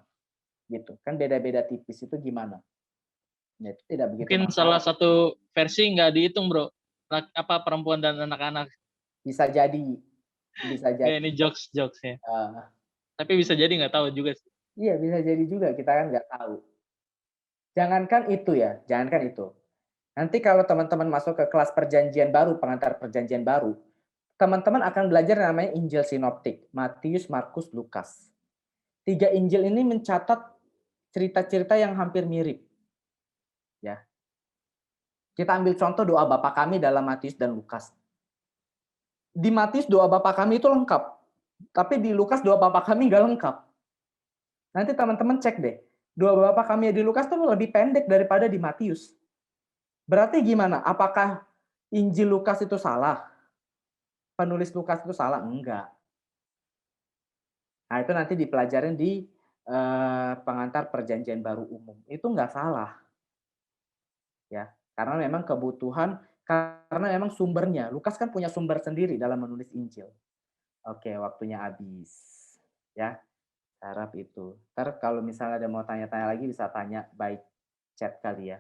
Gitu. Kan beda-beda tipis itu gimana? Ya, itu tidak begitu Mungkin masalah. salah satu versi nggak dihitung, Bro. Apa perempuan dan anak-anak. Bisa jadi. Bisa Nggak, jadi. ini jokes ya. Eh, Tapi bisa jadi nggak tahu juga sih. iya, bisa jadi juga. Kita kan nggak tahu. Jangankan itu ya. Jangankan itu. Nanti kalau teman-teman masuk ke kelas perjanjian baru, pengantar perjanjian baru, teman-teman akan belajar namanya Injil Sinoptik. Matius, Markus, Lukas. 3 Injil ini mencatat cerita-cerita yang hampir mirip. Ya. Kita ambil contoh doa Bapa Kami dalam Matius dan Lukas. Di Matius doa Bapa Kami itu lengkap. Tapi di Lukas doa Bapa Kami nggak lengkap. Nanti teman-teman cek deh. Doa Bapa Kami di Lukas tuh lebih pendek daripada di Matius. Berarti gimana? Apakah Injil Lukas itu salah? Penulis Lukas itu salah? Enggak. Nah, itu nanti dipelajarin di pengantar perjanjian baru umum. Itu nggak salah. Ya, karena memang kebutuhan, karena memang sumbernya. Lukas kan punya sumber sendiri dalam menulis Injil. Oke, waktunya habis. Ya, harap itu. Ntar kalau misalnya ada mau tanya-tanya lagi bisa tanya by chat kali ya.